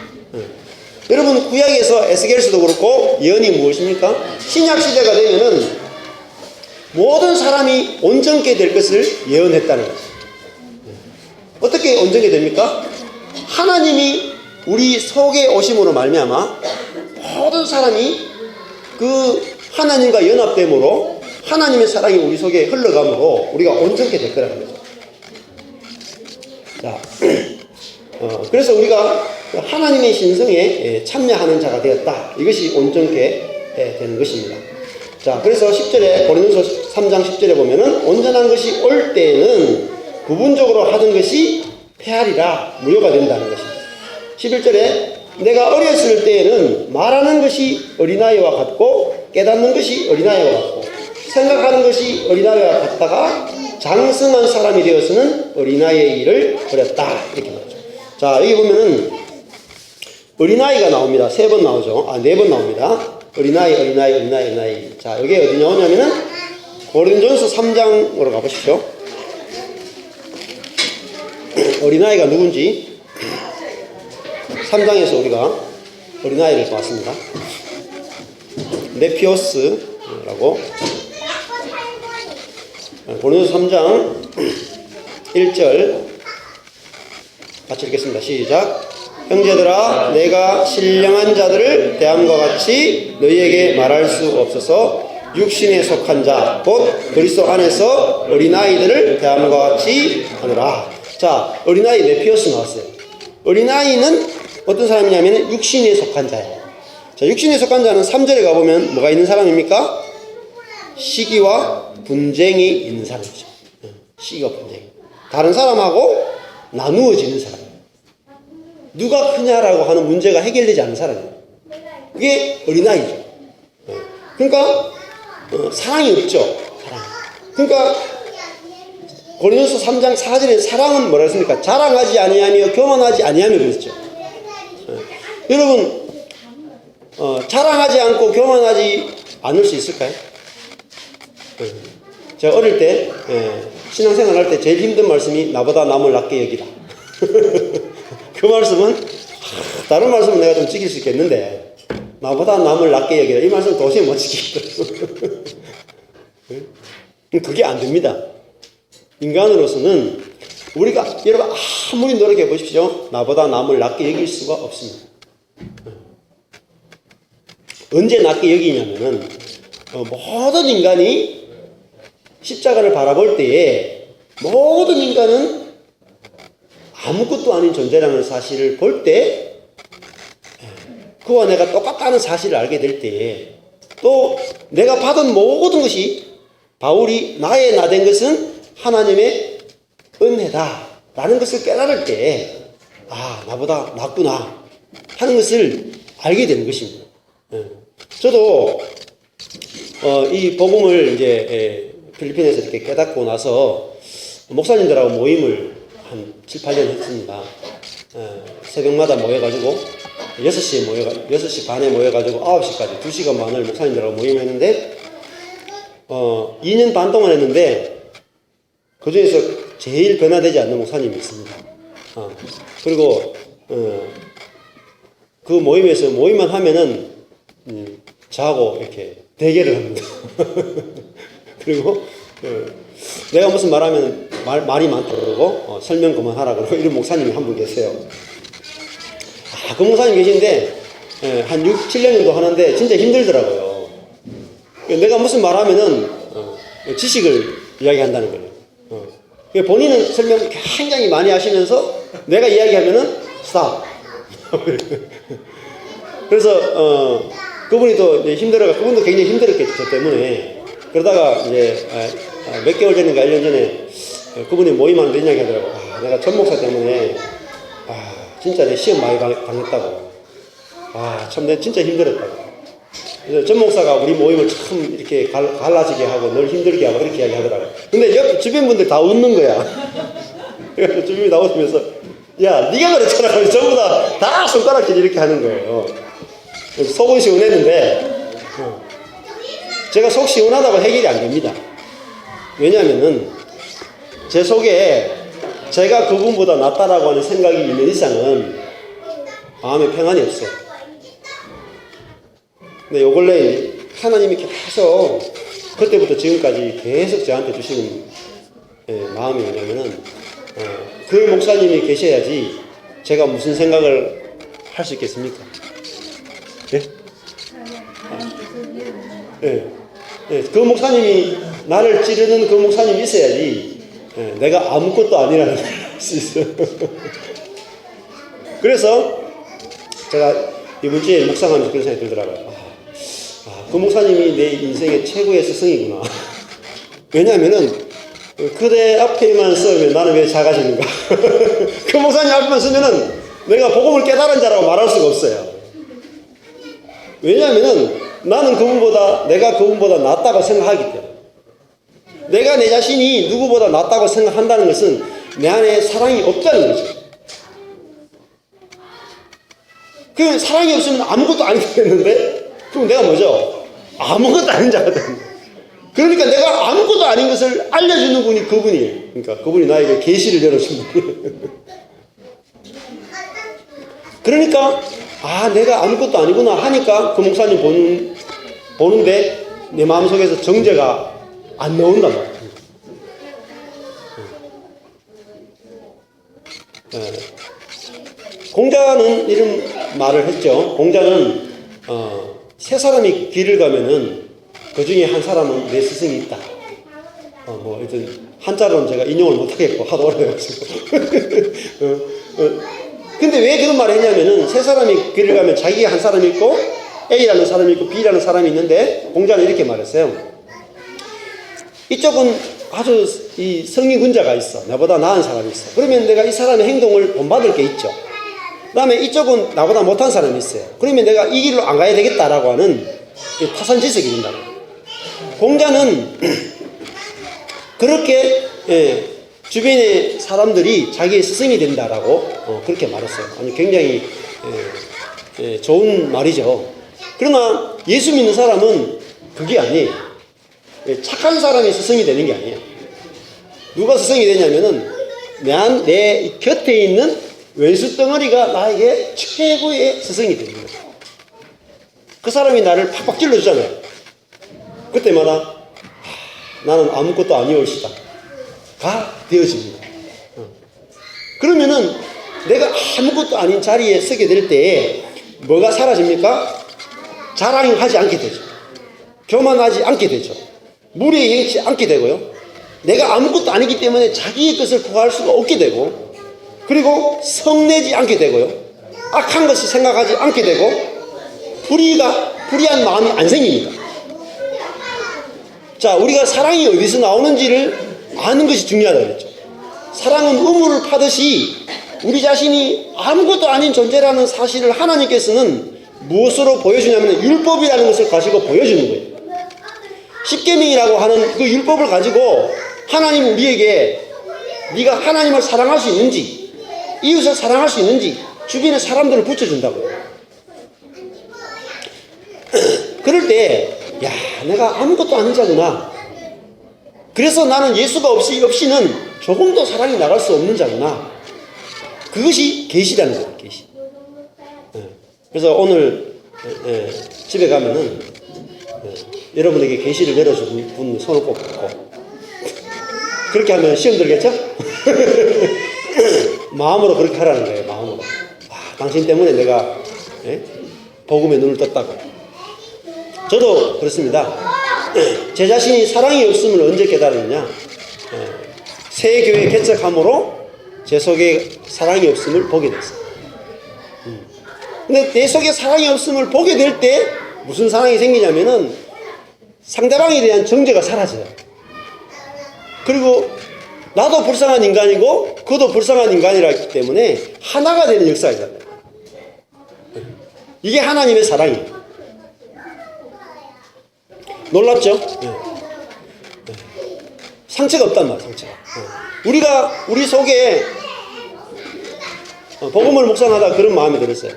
여러분 구약에서 에스겔서도 그렇고 예언이 무엇입니까? 신약시대가 되면은 모든 사람이 온전케 될 것을 예언했다는 거죠. 어떻게 온전케 됩니까? 하나님이 우리 속에 오심으로 말미암아 모든 사람이 그 하나님과 연합됨으로 하나님의 사랑이 우리 속에 흘러감으로 우리가 온전케 될 거라는 거죠. 자, 그래서 우리가 하나님의 신성에 참여하는 자가 되었다. 이것이 온전케 되는 것입니다. 자, 그래서 10절에 고린도서 3장 10절에 보면은 온전한 것이 올 때에는 부분적으로 하던 것이 폐하리라 무효가 된다는 것입니다. 11절에 내가 어렸을 때에는 말하는 것이 어린아이와 같고 깨닫는 것이 어린아이와 같고 생각하는 것이 어린아이와 같다가 장성한 사람이 되어서는 어린아이의 일을 버렸다 이렇게 말하죠. 자, 여기 보면은 어린아이가 나옵니다. 3번 나오죠. 4번 나옵니다. 어린아이. 자, 여기 어디 나오냐면은 고린도전서 3장으로 가보십시오. 어린아이가 누군지 3장에서 우리가 어린아이를 보았습니다. 네피오스라고 고린도전서 3장 1절 같이 읽겠습니다. 시작. 형제들아 내가 신령한 자들을 대함과 같이 너희에게 말할 수 없어서 육신에 속한 자 곧 그리스도 안에서 어린아이들을 대함과 같이 하노라. 자, 어린아이 네피오스 나왔어요. 어린아이는 어떤 사람이냐면 육신에 속한 자예요. 자, 육신에 속한 자는 3절에 가보면 뭐가 있는 사람입니까? 시기와 분쟁이 있는 사람이죠. 시기와 분쟁. 다른 사람하고 나누어지는 사람. 누가 크냐라고 하는 문제가 해결되지 않는 사람이에요. 그게 어린아이죠. 그러니까 사랑이 없죠. 사랑. 그러니까 고린도서 3장 4절에 사랑은 뭐라 했습니까? 자랑하지 아니하며 교만하지 아니하며 그랬죠. 여러분 자랑하지 않고 교만하지 않을 수 있을까요? 제가 어릴 때 신앙생활 할 때 제일 힘든 말씀이 나보다 남을 낮게 여기라. 그 말씀은 다른 말씀은 내가 좀 지킬 수 있겠는데 나보다 남을 낮게 여기라 이 말씀은 도저히 못 지키겠더라고요. 그게 안 됩니다. 인간으로서는 우리가 여러분 아무리 노력해 보십시오. 나보다 남을 낮게 여길 수가 없습니다. 언제 낮게 여기냐면은 모든 인간이 십자가를 바라볼 때에 모든 인간은 아무것도 아닌 존재라는 사실을 볼 때 그와 내가 똑같다는 사실을 알게 될 때에 또 내가 받은 모든 것이 바울이 나의 나 된 것은 하나님의 은혜다 라는 것을 깨달을 때 나보다 낫구나 하는 것을 알게 되는 것입니다. 저도 이 복음을 이제 필리핀에서 이렇게 깨닫고 나서 목사님들하고 모임을 한 7, 8년 했습니다. 새벽마다 모여가지고 6시 반에 모여가지고 9시까지 2시간 반을 목사님들하고 모임했는데 2년 반 동안 했는데 그 중에서 제일 변화되지 않는 목사님이 있습니다. 그리고 그 모임만 하면은 저하고 이렇게 대결을 합니다. 그리고 내가 무슨 말하면 말이 많다고 그러고 설명 그만하라 그러고 이런 목사님이 한 분 계세요. 그 목사님 계신데 한 6, 7년 정도 하는데 진짜 힘들더라고요. 내가 무슨 말하면은 지식을 이야기한다는 거예요. 본인은 설명 굉장히 많이 하시면서 내가 이야기하면은 스탑. 그래서 그분이 또 이제 힘들어가 그분도 굉장히 힘들었겠죠, 저 때문에. 그러다가 이제 몇 개월 전인가 1년 전에 그분이 모임하는데 이런 이야기 하더라고. 내가 전 목사 때문에 진짜 내 시험 많이 당했다고. 참 내가 진짜 힘들었다고. 그래서 전 목사가 우리 모임을 참 이렇게 갈라지게 하고 늘 힘들게 하고 이렇게 이야기하더라고. 근데 주변 분들 다 웃는 거야. 그래서 주변이 다 웃으면서 야, 네가 그랬잖아. 그래서 전부 다 손가락질 이렇게 하는 거예요. 속은 시원했는데 제가 속 시원하다고 해결이 안 됩니다. 왜냐하면은 제 속에 제가 그분보다 낫다라고 하는 생각이 있는 이상은 마음에 평안이 없어요. 근데 요 근래 하나님이 계속 그때부터 지금까지 계속 저한테 주시는 마음이 뭐냐면은 그 목사님이 계셔야지 제가 무슨 생각을 할 수 있겠습니까? 네? 그 목사님이 나를 찌르는 그 목사님이 있어야지 내가 아무것도 아니라는 걸 알 수 있어요. 그래서 제가 이번 주에 묵상하면서 그런 생각이 들더라고요. 그 목사님이 내 인생의 최고의 스승이구나. 왜냐하면은 그대 앞에만 서면 나는 왜 작아지는가? 그 목사님 앞에만 서면은 내가 복음을 깨달은 자라고 말할 수가 없어요. 왜냐하면은 나는 내가 그분보다 낫다고 생각하기 때문에. 내가 내 자신이 누구보다 낫다고 생각한다는 것은 내 안에 사랑이 없다는 거죠. 그 사랑이 없으면 아무것도 안 되겠는데? 그럼 내가 뭐죠? 아무것도 아닌 자가 되는 거예요. 그러니까 내가 아무것도 아닌 것을 알려주는 분이 그분이에요. 그러니까 그분이 나에게 계시를 열어준 분이에요. 그러니까 내가 아무것도 아니구나 하니까 그 목사님 보는데 내 마음속에서 정죄가 안 나온단 말이에요. 공자는 이런 말을 했죠. 공자는 세 사람이 길을 가면은 그 중에 한 사람은 내 스승이 있다. 일단 한자로는 제가 인용을 못하겠고 하도 오래돼가지고. 근데 왜 그런 말을 했냐면은 세 사람이 길을 가면 자기가 한 사람이 있고 A라는 사람이 있고 B라는 사람이 있는데 공자는 이렇게 말했어요. 이쪽은 아주 이 성리군자가 있어. 나보다 나은 사람이 있어. 그러면 내가 이 사람의 행동을 본받을 게 있죠. 그 다음에 이쪽은 나보다 못한 사람이 있어요. 그러면 내가 이 길로 안 가야 되겠다라고 하는 타산지석이 된다고. 공자는 그렇게 주변의 사람들이 자기의 스승이 된다라고 그렇게 말했어요. 아니 굉장히 좋은 말이죠. 그러나 예수 믿는 사람은 그게 아니에요. 착한 사람이 스승이 되는 게 아니에요. 누가 스승이 되냐면은 내 곁에 있는 왼수 덩어리가 나에게 최고의 스승이 되는 거예요. 그 사람이 나를 팍팍 찔러주잖아요. 그때마다 나는 아무것도 아니올시다 가 되어집니다. 그러면은 내가 아무것도 아닌 자리에 서게 될 때에 뭐가 사라집니까? 자랑하지 않게 되죠. 교만하지 않게 되죠. 무례행치 않게 되고요. 내가 아무것도 아니기 때문에 자기의 것을 구할 수가 없게 되고, 그리고 성내지 않게 되고요. 악한 것을 생각하지 않게 되고, 불의한 마음이 안 생깁니다. 자, 우리가 사랑이 어디서 나오는지를 아는 것이 중요하다고 그랬죠. 사랑은 우물을 파듯이 우리 자신이 아무것도 아닌 존재라는 사실을 하나님께서는 무엇으로 보여주냐면 율법이라는 것을 가지고 보여주는 거예요. 십계명이라고 하는 그 율법을 가지고 하나님 우리에게 네가 하나님을 사랑할 수 있는지, 이웃을 사랑할 수 있는지 주변의 사람들을 붙여준다고요. 그럴 때 내가 아무것도 아닌 자구나. 그래서 나는 예수가 없이는 조금도 사랑이 나갈 수 없는 자구나. 그것이 계시라는 거예요. 계시. 그래서 오늘 집에 가면은 여러분에게 계시를 내려주는 분 손을 꼭 잡고 그렇게 하면 시험 들겠죠? 마음으로 그렇게 하라는 거예요. 마음으로. 당신 때문에 내가 복음에 눈을 떴다고. 저도 그렇습니다. 제 자신이 사랑이 없음을 언제 깨달았느냐? 새 교회 개척함으로 제 속에 사랑이 없음을 보게 됐어요. 근데 내 속에 사랑이 없음을 보게 될 때 무슨 사랑이 생기냐면은 상대방에 대한 정죄가 사라져요. 그리고 나도 불쌍한 인간이고 그도 불쌍한 인간이라기 때문에 하나가 되는 역사가 있잖아요. 이게 하나님의 사랑이에요. 놀랍죠? 상처가 없단 말이에요. 상처가. 우리가 우리 속에 복음을 묵상하다 그런 마음이 들었어요.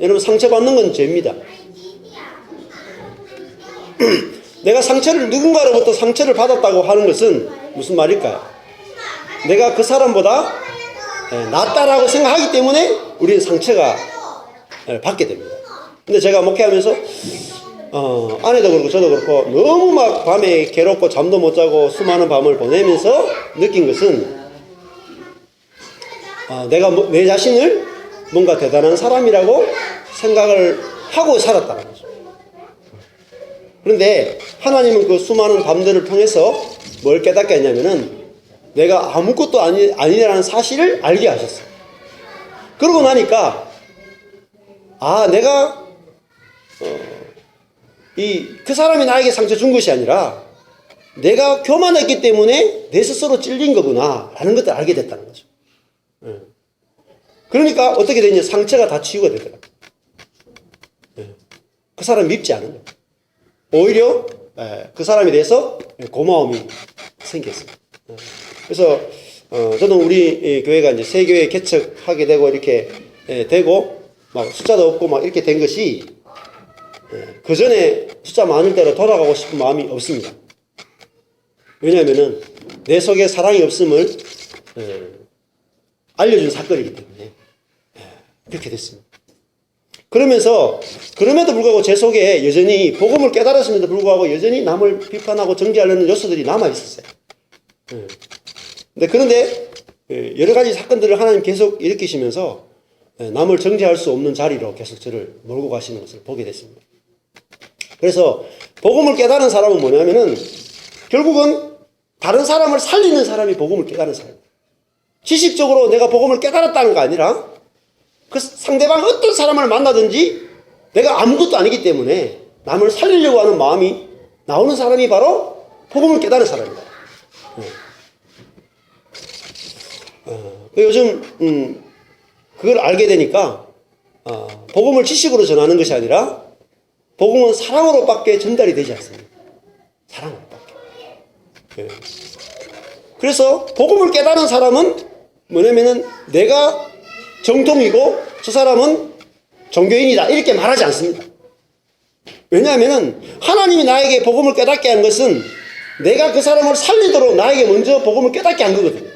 여러분, 상처받는 건 죄입니다. 내가 누군가로부터 상처를 받았다고 하는 것은 무슨 말일까요? 내가 그 사람보다 낫다라고 생각하기 때문에 우리는 상처가 받게 됩니다. 근데 제가 목회하면서 아내도 그렇고 저도 그렇고 너무 막 밤에 괴롭고 잠도 못 자고 수많은 밤을 보내면서 느낀 것은 내가 내 자신을 뭔가 대단한 사람이라고 생각을 하고 살았다는 거죠. 그런데 하나님은 그 수많은 밤들을 통해서 뭘 깨닫게 했냐면은 내가 아무것도 아니라는 사실을 알게 하셨어요. 그러고 나니까 내가 그 사람이 나에게 상처 준 것이 아니라 내가 교만했기 때문에 내 스스로 찔린 거구나 라는 것을 알게 됐다는 거죠. 그러니까 어떻게 되냐, 상처가 다 치유가 되더라고요. 그 사람 밉지 않은 거예요. 오히려 그 사람에 대해서 고마움이 생겼어요. 그래서 저는 우리 교회가 이제 새 교회 개척하게 되고 이렇게 되고 막 숫자도 없고 막 이렇게 된 것이 그 전에 숫자 많을 때로 돌아가고 싶은 마음이 없습니다. 왜냐하면은 내 속에 사랑이 없음을 알려준 사건이기 때문에 그렇게 됐습니다. 그럼에도 불구하고 제 속에 여전히 복음을 깨달았음에도 불구하고 여전히 남을 비판하고 정죄하려는 요소들이 남아 있었어요. 그런데 여러 가지 사건들을 하나님 계속 일으키시면서 남을 정죄할 수 없는 자리로 계속 저를 몰고 가시는 것을 보게 됐습니다. 그래서 복음을 깨달은 사람은 뭐냐면은 결국은 다른 사람을 살리는 사람이 복음을 깨달은 사람이에요. 지식적으로 내가 복음을 깨달았다는 거 아니라 그 상대방 어떤 사람을 만나든지 내가 아무것도 아니기 때문에 남을 살리려고 하는 마음이 나오는 사람이 바로 복음을 깨달은 사람입니다. 요즘 그걸 알게 되니까 복음을 지식으로 전하는 것이 아니라 복음은 사랑으로밖에 전달이 되지 않습니다. 사랑으로밖에. 그래서 복음을 깨달은 사람은 뭐냐면은 내가 정통이고 저 사람은 종교인이다 이렇게 말하지 않습니다. 왜냐하면은 하나님이 나에게 복음을 깨닫게 한 것은 내가 그 사람을 살리도록 나에게 먼저 복음을 깨닫게 한 거거든요.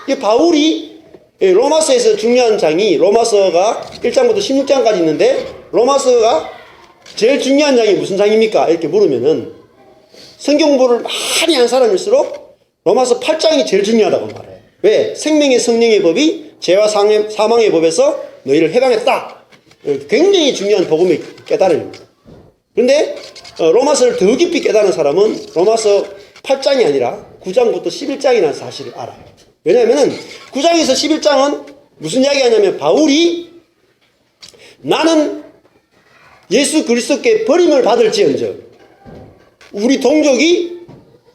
이게 바울이 로마서에서 중요한 장이 로마서가 1장부터 16장까지 있는데 로마서가 제일 중요한 장이 무슨 장입니까? 이렇게 물으면은 성경 공부를 많이 한 사람일수록 로마서 8장이 제일 중요하다고 말해요. 왜? 생명의 성령의 법이 죄와 사망의 법에서 너희를 해방했다. 굉장히 중요한 복음의 깨달음입니다. 그런데 로마서를 더 깊이 깨달은 사람은 로마서 8장이 아니라 9장부터 11장이라는 사실을 알아요. 왜냐하면 9장에서 11장은 무슨 이야기 하냐면 바울이 나는 예수 그리스도께 버림을 받을지언정 우리 동족이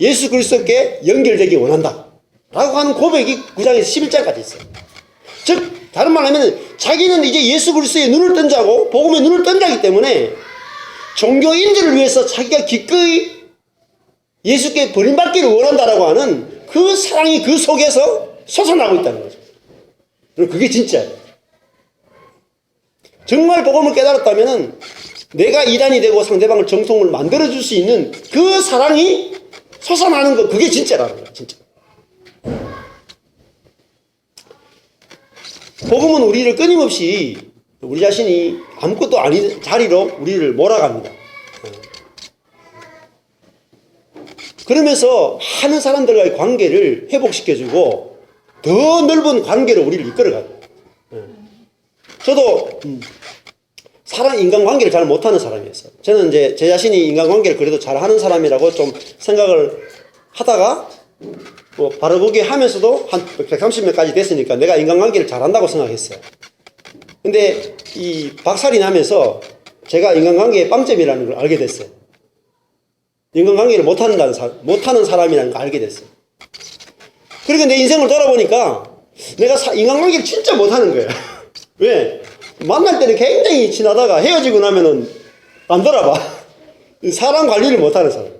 예수 그리스도께 연결되기 원한다 라고 하는 고백이 9장에서 11장까지 있어요. 즉 다른 말로 하면 자기는 이제 예수 그리스도의 눈을 뜬 자고 복음의 눈을 뜬 자이기 때문에 종교인들을 위해서 자기가 기꺼이 예수께 버림받기를 원한다라고 하는 그 사랑이 그 속에서 솟아나고 있다는 거죠. 그게 진짜예요. 정말 복음을 깨달았다면 내가 이단이 되고 상대방을 정통을 만들어줄 수 있는 그 사랑이 솟아나는 거, 그게 진짜라는 거야, 진짜. 복음은 우리를 끊임없이 우리 자신이 아무것도 아닌 자리로 우리를 몰아갑니다. 그러면서 많은 사람들과의 관계를 회복시켜주고 더 넓은 관계로 우리를 이끌어가요. 저도 인간관계를 잘 못하는 사람이었어요. 저는 이제 제 자신이 인간관계를 그래도 잘하는 사람이라고 좀 생각을 하다가 뭐 바르보기 하면서도 한 130명까지 됐으니까 내가 인간관계를 잘한다고 생각했어요. 근데 이 박살이 나면서 제가 인간관계의 빵점이라는 걸 알게 됐어요. 인간관계를 못하는 사람이라는 걸 알게 됐어요. 그러니까 내 인생을 돌아보니까 내가 인간관계를 진짜 못하는 거예요. 왜? 만날 때는 굉장히 친하다가 헤어지고 나면은 안 돌아봐. 사람 관리를 못하는 사람.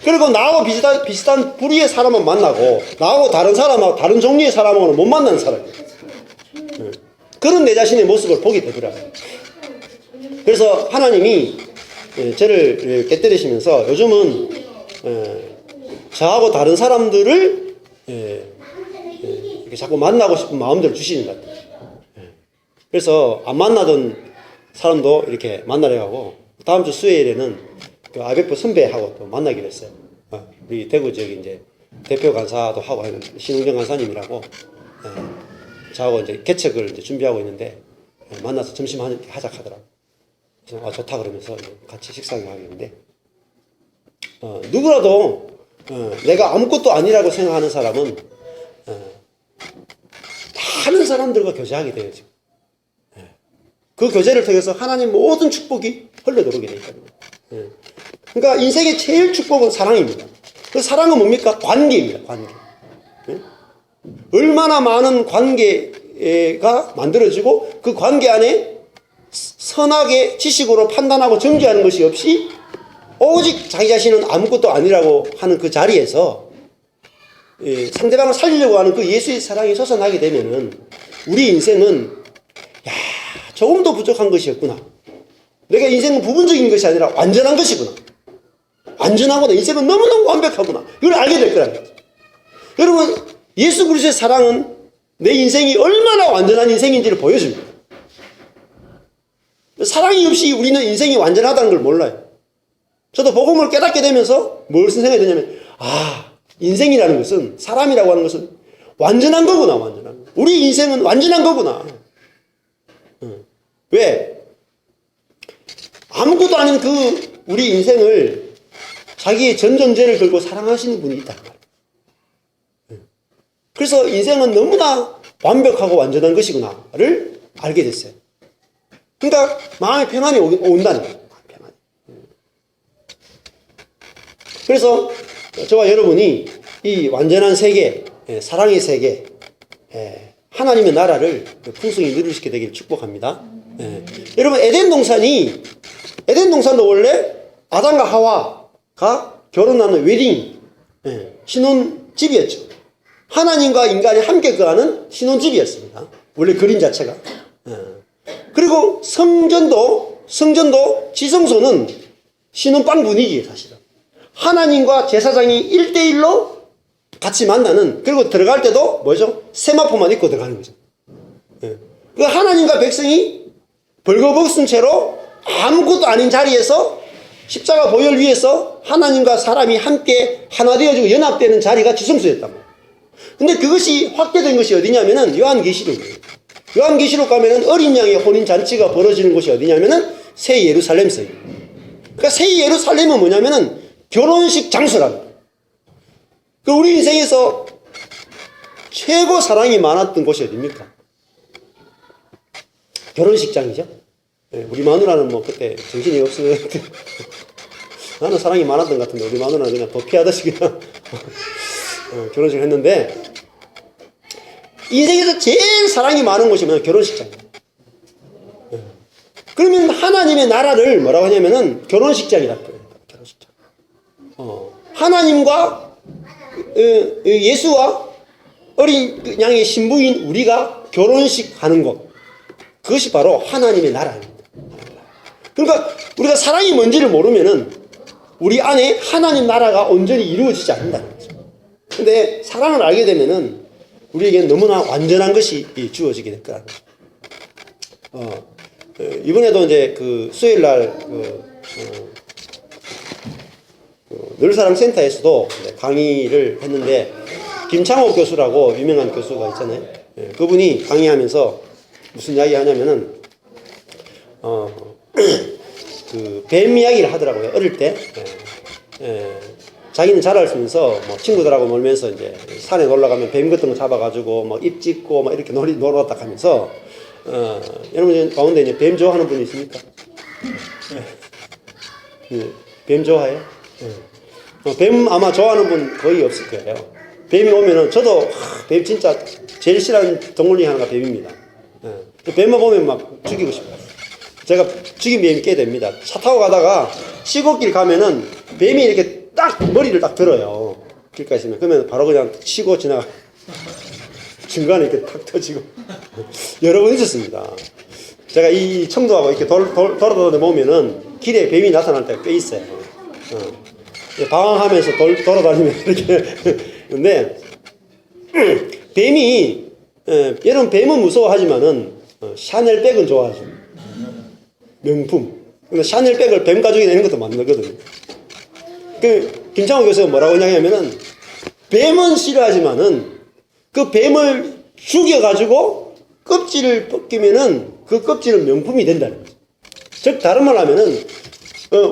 그리고 나하고 비슷한 부류의 사람은 만나고 나하고 다른 사람하고 다른 종류의 사람하고는 못 만나는 사람이에요. 그런 내 자신의 모습을 보게 되더라고요. 그래서 하나님이 저를 깨뜨리시면서 요즘은 저하고 다른 사람들을 이렇게 자꾸 만나고 싶은 마음들을 주시는 것 같아요. 그래서 안 만나던 사람도 이렇게 만나려 하고 다음 주 수요일에는 그 아베프 선배하고 또 만나기로 했어요. 우리 대구 지역에 이제 대표 간사도 하고 하는 신웅정 간사님이라고 저하고 이제 개척을 이제 준비하고 있는데 만나서 점심 하자 하더라고요. 그래서 좋다 그러면서 같이 식사를 하겠는데 누구라도 내가 아무것도 아니라고 생각하는 사람은 많은 사람들과 교제하게 돼요. 지금. 그 교제를 통해서 하나님 모든 축복이 흘러들어오게 돼 있거든요. 그러니까 인생의 제일 축복은 사랑입니다. 그 사랑은 뭡니까? 관계입니다. 관계. 얼마나 많은 관계가 만들어지고 그 관계 안에 선하게 지식으로 판단하고 정죄하는 것이 없이 오직 자기 자신은 아무것도 아니라고 하는 그 자리에서 상대방을 살리려고 하는 그 예수의 사랑이 솟아나게 되면은 우리 인생은 조금도 부족한 것이었구나. 내가 인생은 부분적인 것이 아니라 완전한 것이구나. 완전하구나. 인생은 너무너무 완벽하구나. 이걸 알게 될 거라는 거죠. 여러분, 예수 그리스도의 사랑은 내 인생이 얼마나 완전한 인생인지를 보여줍니다. 사랑이 없이 우리는 인생이 완전하다는 걸 몰라요. 저도 복음을 깨닫게 되면서 뭘 생각이 드냐면, 인생이라는 것은, 사람이라고 하는 것은 완전한 거구나, 완전한 거. 우리 인생은 완전한 거구나. 왜? 아무것도 아닌 그 우리 인생을 자기의 전전제를 걸고 사랑하시는 분이 있단 말이에요. 그래서 인생은 너무나 완벽하고 완전한 것이구나를 알게 됐어요. 그러니까 마음의 평안이 온다는 거예요. 평안이. 그래서 저와 여러분이 이 완전한 세계, 사랑의 세계, 하나님의 나라를 풍성히 누리시게 되기를 축복합니다. 여러분, 에덴 동산도 원래 아담과 하와가 결혼하는 웨딩, 신혼집이었죠. 하나님과 인간이 함께 거하는 신혼집이었습니다. 원래 그림 자체가. 그리고 성전도 지성소는 신혼방 분위기예요, 사실은. 하나님과 제사장이 1대1로 같이 만나는, 그리고 들어갈 때도 뭐죠? 세마포만 입고 들어가는 거죠. 그 하나님과 백성이 벌거벗은 채로 아무것도 아닌 자리에서 십자가 보혈 위에서 하나님과 사람이 함께 하나 되어지고 연합되는 자리가 지성소였단 말이에요. 근데 그것이 확대된 것이 어디냐면은 요한계시록이에요. 요한계시록 가면은 어린 양의 혼인잔치가 벌어지는 곳이 어디냐면은 새 예루살렘서예요. 그러니까 새 예루살렘은 뭐냐면은 결혼식 장소라는 거예요. 그 우리 인생에서 최고 사랑이 많았던 곳이 어디입니까? 결혼식장이죠. 우리 마누라는 뭐 그때 정신이 없어. 나는 사랑이 많았던 것 같은데 우리 마누라는 그냥 도피하듯이 그냥 결혼식을 했는데, 인생에서 제일 사랑이 많은 곳이 뭐냐? 결혼식장이에요. 그러면 하나님의 나라를 뭐라고 하냐면은 결혼식장이라고 해요. 결혼식장. 하나님과 예수와 어린 양의 신부인 우리가 결혼식 하는 것, 그것이 바로 하나님의 나라입니다. 그러니까 우리가 사랑이 뭔지를 모르면은 우리 안에 하나님 나라가 온전히 이루어지지 않는다는 거죠. 근데 사랑을 알게 되면은 우리에게는 너무나 완전한 것이 주어지게 될 거라는 거죠. 이번에도 이제 그 수요일 날 늘사랑 센터에서도 강의를 했는데 김창호 교수라고 유명한 교수가 있잖아요. 그분이 강의하면서 무슨 이야기 하냐면은 그 뱀 이야기를 하더라고요. 어릴 때 자기는 자랄 수 있면서 뭐 친구들하고 놀면서 이제 산에 놀러 가면 뱀 같은 거 잡아가지고 막 입 찢고 막 이렇게 놀았다 하면서 여러분 가운데 이제 뱀 좋아하는 분이 있습니까? 뱀 좋아해요? 뱀 아마 좋아하는 분 거의 없을 거예요. 뱀이 오면은 저도 뱀 진짜 제일 싫어하는 동물 중에 하나가 뱀입니다. 뱀만 보면 막 죽이고 싶어요. 제가 죽인 뱀이 꽤 됩니다. 차 타고 가다가 시골길 가면은 뱀이 이렇게 딱 머리를 딱 들어요. 길가에 있으면. 그러면 바로 그냥 치고 지나가. 중간에 이렇게 탁 터지고. 여러 번 있었습니다. 제가 이 청도하고 이렇게 돌아다니다 보면은 길에 뱀이 나타날 때가 꽤 있어요. 방황하면서 돌아다니면 이렇게. 근데, 뱀이, 여러분 뱀은 무서워하지만은, 샤넬백은 좋아하죠. 명품. 근데 샤넬백을 뱀 가죽에 내는 것도 맞거든요. 김창호 교수가 뭐라고 이야기하면은, 뱀은 싫어하지만은, 그 뱀을 죽여가지고 껍질을 벗기면은 그 껍질은 명품이 된다는 거죠. 즉, 다른 말로 하면은,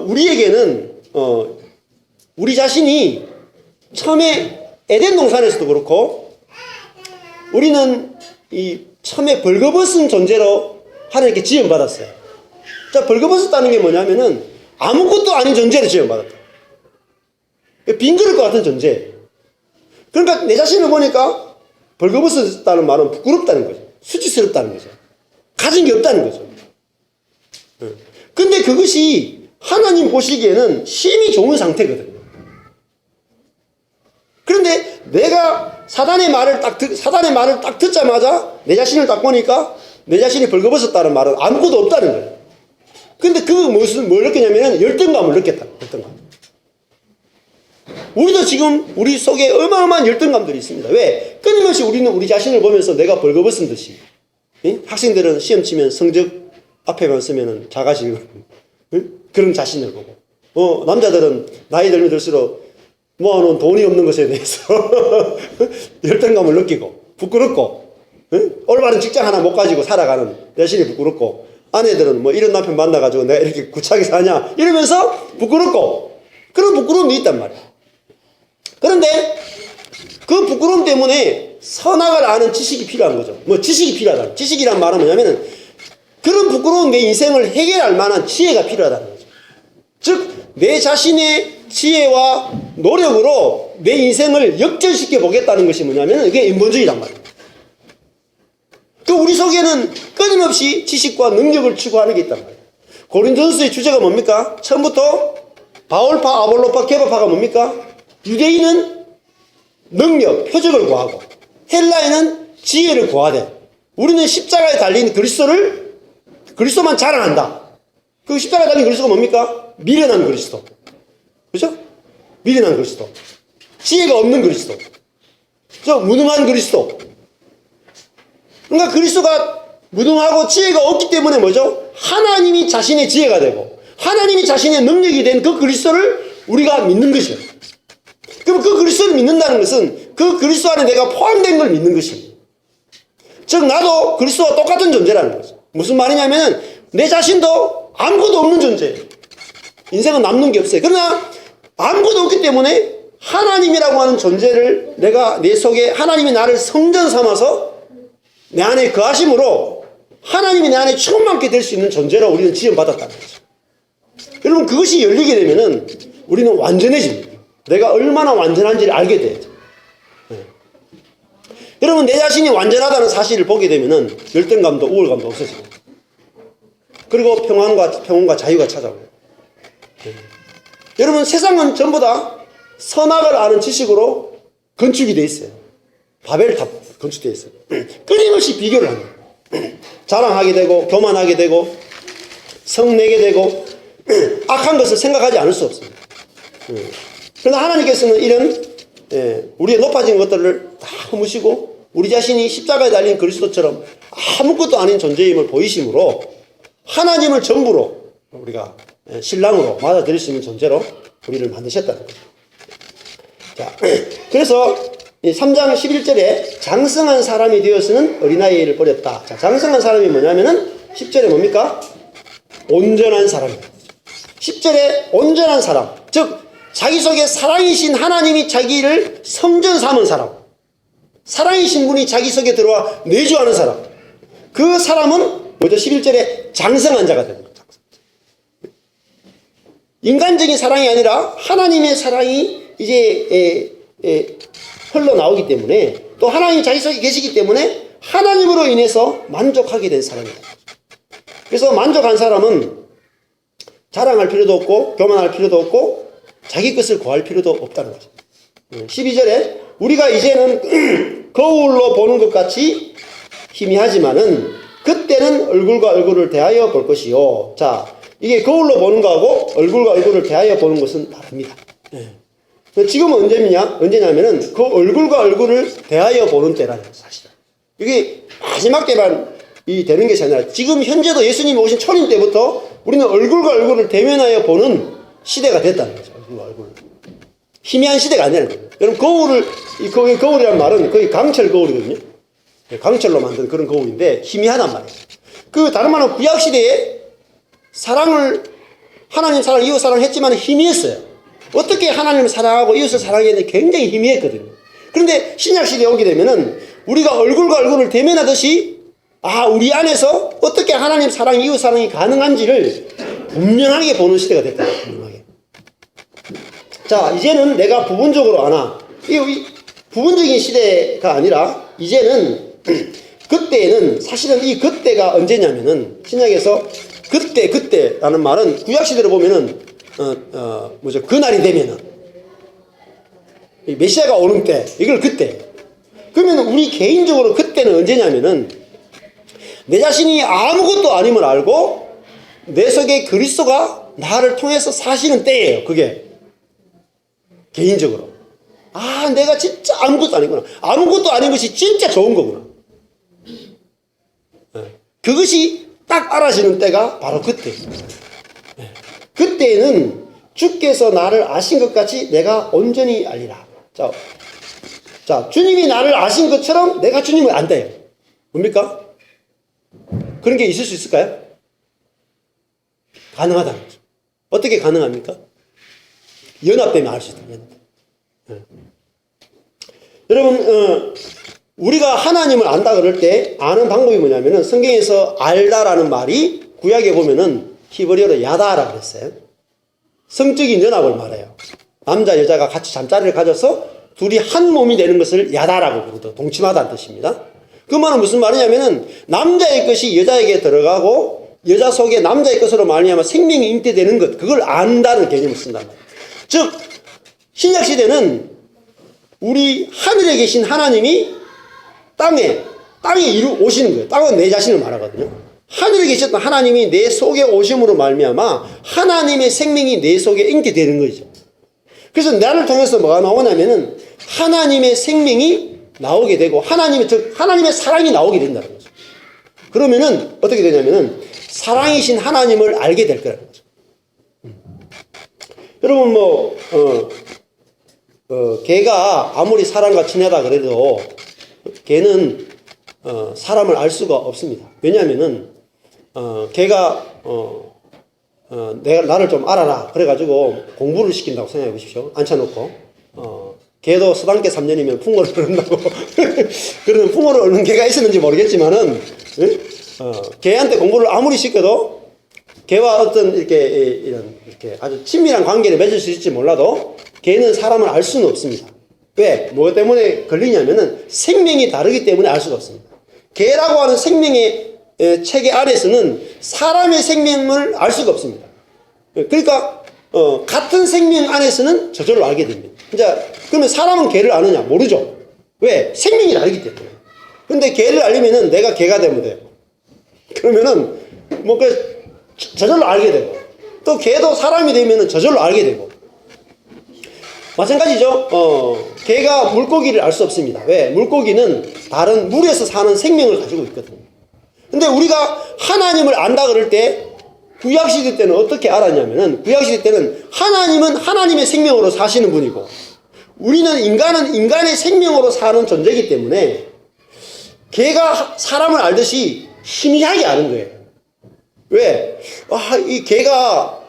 우리에게는, 우리 자신이 처음에 에덴 동산에서도 그렇고, 우리는 이 처음에 벌거벗은 존재로 하나님께 지음받았어요. 자, 벌거벗었다는 게 뭐냐면은 아무것도 아닌 존재로 지음받았다. 빈 그릇과 같은 존재. 그러니까 내 자신을 보니까 벌거벗었다는 말은 부끄럽다는 거죠. 수치스럽다는 거죠. 가진 게 없다는 거죠. 근데 그것이 하나님 보시기에는 심히 좋은 상태거든요. 그런데 내가 사단의 말을 딱 듣자마자 내 자신을 딱 보니까 내 자신이 벌거벗었다는 말은 아무것도 없다는 거예요. 근데 그거 뭘 느끼냐면은 열등감을 느꼈다. 열등감. 우리도 지금 우리 속에 어마어마한 열등감들이 있습니다. 왜? 끊임없이 우리는 우리 자신을 보면서 내가 벌거벗은 듯이. 응? 학생들은 시험 치면 성적 앞에만 쓰면은 자가시고 응? 그런 자신을 보고. 남자들은 나이 들면 들수록 모아놓은 돈이 없는 것에 대해서 열등감을 느끼고 부끄럽고 응? 올바른 직장 하나 못 가지고 살아가는 자신이 부끄럽고 아내들은 뭐 이런 남편 만나가지고 내가 이렇게 구차하게 사냐 이러면서 부끄럽고 그런 부끄러움이 있단 말이야. 그런데 그 부끄러움 때문에 선악을 아는 지식이 필요한 거죠. 뭐 지식이 필요하다. 지식이란 말은 뭐냐면은 그런 부끄러운 내 인생을 해결할 만한 지혜가 필요하다는 거죠. 즉 내 자신의 지혜와 노력으로 내 인생을 역전시켜 보겠다는 것이 뭐냐면 이게 인본주의란 말이에요. 그 우리 속에는 끊임없이 지식과 능력을 추구하는 게 있단 말이에요. 고린도전서의 주제가 뭡니까? 처음부터 바울파, 아볼로파, 게바파가 뭡니까? 유대인은 능력, 표적을 구하고 헬라인은 지혜를 구하되 우리는 십자가에 달린 그리스도만 자랑한다. 그 십자가에 달린 그리스도가 뭡니까? 미련한 그리스도. 그죠? 미련한 그리스도. 지혜가 없는 그리스도. 그죠? 무능한 그리스도. 그러니까 그리스도가 무능하고 지혜가 없기 때문에 뭐죠? 하나님이 자신의 지혜가 되고 하나님이 자신의 능력이 된 그 그리스도를 우리가 믿는 것이에요. 그럼 그 그리스도를 믿는다는 것은 그 그리스도 안에 내가 포함된 걸 믿는 것입니다. 즉 나도 그리스도와 똑같은 존재라는 거죠. 무슨 말이냐면 내 자신도 아무것도 없는 존재예요. 인생은 남는 게 없어요. 그러나 아무것도 없기 때문에 하나님이라고 하는 존재를 내가 내 속에 하나님이 나를 성전 삼아서 내 안에 거하심으로 하나님이 내 안에 충만케 될 수 있는 존재로 우리는 지음받았다는 거죠. 여러분 그것이 열리게 되면은 우리는 완전해집니다. 내가 얼마나 완전한지를 알게 돼야죠. 네. 여러분 내 자신이 완전하다는 사실을 보게 되면은 열등감도 우월감도 없어집니다. 그리고 평온과 자유가 찾아오고. 네. 여러분 세상은 전부 다 선악을 아는 지식으로 건축이 돼 있어요. 바벨탑 건축되어 있어요. 끊임없이 비교를 합니다. 자랑하게 되고 교만하게 되고 성내게 되고 악한 것을 생각하지 않을 수 없습니다. 그러나 하나님께서는 이런 우리의 높아진 것들을 다 허무시고 우리 자신이 십자가에 달린 그리스도처럼 아무것도 아닌 존재임을 보이심으로 하나님을 전부로 우리가 신랑으로 맞아들일 수 있는 존재로 우리를 만드셨다는 거죠. 자, 그래서 3장 11절에 장성한 사람이 되어서는 어린아이를 버렸다. 자, 장성한 사람이 뭐냐면은 10절에 뭡니까? 온전한 사람입니다. 10절에 온전한 사람, 즉 자기 속에 사랑이신 하나님이 자기를 성전 삼은 사람, 사랑이신 분이 자기 속에 들어와 내주하는 사람, 그 사람은 뭐죠? 11절에 장성한 자가 되는 거죠. 인간적인 사랑이 아니라 하나님의 사랑이 이제 흘러나오기 때문에, 또 하나님이 자기 속에 계시기 때문에 하나님으로 인해서 만족하게 된 사람이다. 그래서 만족한 사람은 자랑할 필요도 없고 교만할 필요도 없고 자기 것을 구할 필요도 없다는 거죠. 12절에 우리가 이제는 거울로 보는 것 같이 희미하지만은 그때는 얼굴과 얼굴을 대하여 볼 것이요. 자, 이게 거울로 보는 거하고 얼굴과 얼굴을 대하여 보는 것은 다릅니다. 지금은 언제냐면은 그 얼굴과 얼굴을 대하여 보는 때라는 사실. 이게 마지막 때만 되는 것이 아니라 지금 현재도 예수님이 오신 초림 때부터 우리는 얼굴과 얼굴을 대면하여 보는 시대가 됐다는 거죠. 얼굴과 얼굴. 희미한 시대가 아니라는 거예요. 여러분, 거울이란 말은 거의 강철 거울이거든요. 강철로 만든 그런 거울인데 희미하단 말이에요. 다른 말은 구약 시대에 하나님 사랑, 이웃 사랑 했지만 희미했어요. 어떻게 하나님을 사랑하고 이웃을 사랑했는데 굉장히 희미했거든요. 그런데 신약 시대에 오게 되면은 우리가 얼굴과 얼굴을 대면하듯이 우리 안에서 어떻게 하나님 사랑, 이웃 사랑이 가능한지를 분명하게 보는 시대가 됐다. 분명하게. 자, 이제는 내가 부분적으로 이 부분적인 시대가 아니라 이제는 그때에는 사실은 이 그때가 언제냐면은 신약에서 그때라는 말은 구약 시대로 보면은 그날이 되면은 메시아가 오는 때, 이걸 그때. 그러면 우리 개인적으로 그때는 언제냐면은 내 자신이 아무것도 아님을 알고 내 속에 그리스도가 나를 통해서 사시는 때예요. 그게 개인적으로 내가 진짜 아무것도 아니구나, 아무것도 아닌 것이 진짜 좋은 거구나, 그것이 딱 알아지는 때가 바로 그때. 그때는 주께서 나를 아신 것 같이 내가 온전히 알리라. 자, 주님이 나를 아신 것처럼 내가 주님을 안다요. 뭡니까? 그런 게 있을 수 있을까요? 가능하다는 거죠. 어떻게 가능합니까? 연합되면 알 수 있다. 여러분, 우리가 하나님을 안다 그럴 때 아는 방법이 뭐냐면은 성경에서 알다라는 말이 구약에 보면은 히브리어로 야다라고 했어요. 성적인 연합을 말해요. 남자 여자가 같이 잠자리를 가져서 둘이 한 몸이 되는 것을 야다라고 부르죠. 동침하다는 뜻입니다. 그 말은 무슨 말이냐면은 남자의 것이 여자에게 들어가고 여자 속에 남자의 것으로 말미암아 생명이 잉태되는 것, 그걸 안다는 개념을 쓴단 말이에요. 즉 신약 시대는 우리 하늘에 계신 하나님이 땅에 오시는 거예요. 땅은 내 자신을 말하거든요. 하늘에 계셨던 하나님이 내 속에 오심으로 말미암아 하나님의 생명이 내 속에 잉태되는 거죠. 그래서 나를 통해서 뭐가 나오냐면은 하나님의 생명이 나오게 되고 하나님의 사랑이 나오게 된다는 거죠. 그러면은 어떻게 되냐면은 사랑이신 하나님을 알게 될 거라는 거죠. 여러분 개가 아무리 사람과 친하다 그래도 개는 사람을 알 수가 없습니다. 왜냐하면은 개가 나를 좀 알아라 그래가지고 공부를 시킨다고 생각해 보십시오. 앉혀놓고 개도 서당계 3년이면 풍어를 얻는다고 그러면 풍어를 얻는 개가 있었는지 모르겠지만은 개한테 공부를 아무리 시켜도 개와 어떤 이렇게 아주 친밀한 관계를 맺을 수 있을지 몰라도 개는 사람을 알 수는 없습니다. 왜? 뭐 때문에 걸리냐면은 생명이 다르기 때문에 알 수가 없습니다. 개라고 하는 생명의 체계 안에서는 사람의 생명을 알 수가 없습니다. 그러니까 같은 생명 안에서는 저절로 알게 됩니다. 그러면 사람은 개를 아느냐? 모르죠. 왜? 생명이 다르기 때문에. 근데 개를 알려면은 내가 개가 되면 돼요. 그러면은 저절로 알게 되고, 또 개도 사람이 되면은 저절로 알게 되고. 마찬가지죠. 개가 물고기를 알 수 없습니다. 왜? 물고기는 다른 물에서 사는 생명을 가지고 있거든요. 근데 우리가 하나님을 안다 그럴 때 구약시대 때는 어떻게 알았냐면은, 구약시대 때는 하나님은 하나님의 생명으로 사시는 분이고 우리는 인간은 인간의 생명으로 사는 존재이기 때문에 개가 사람을 알듯이 희미하게 아는 거예요. 왜? 이 개가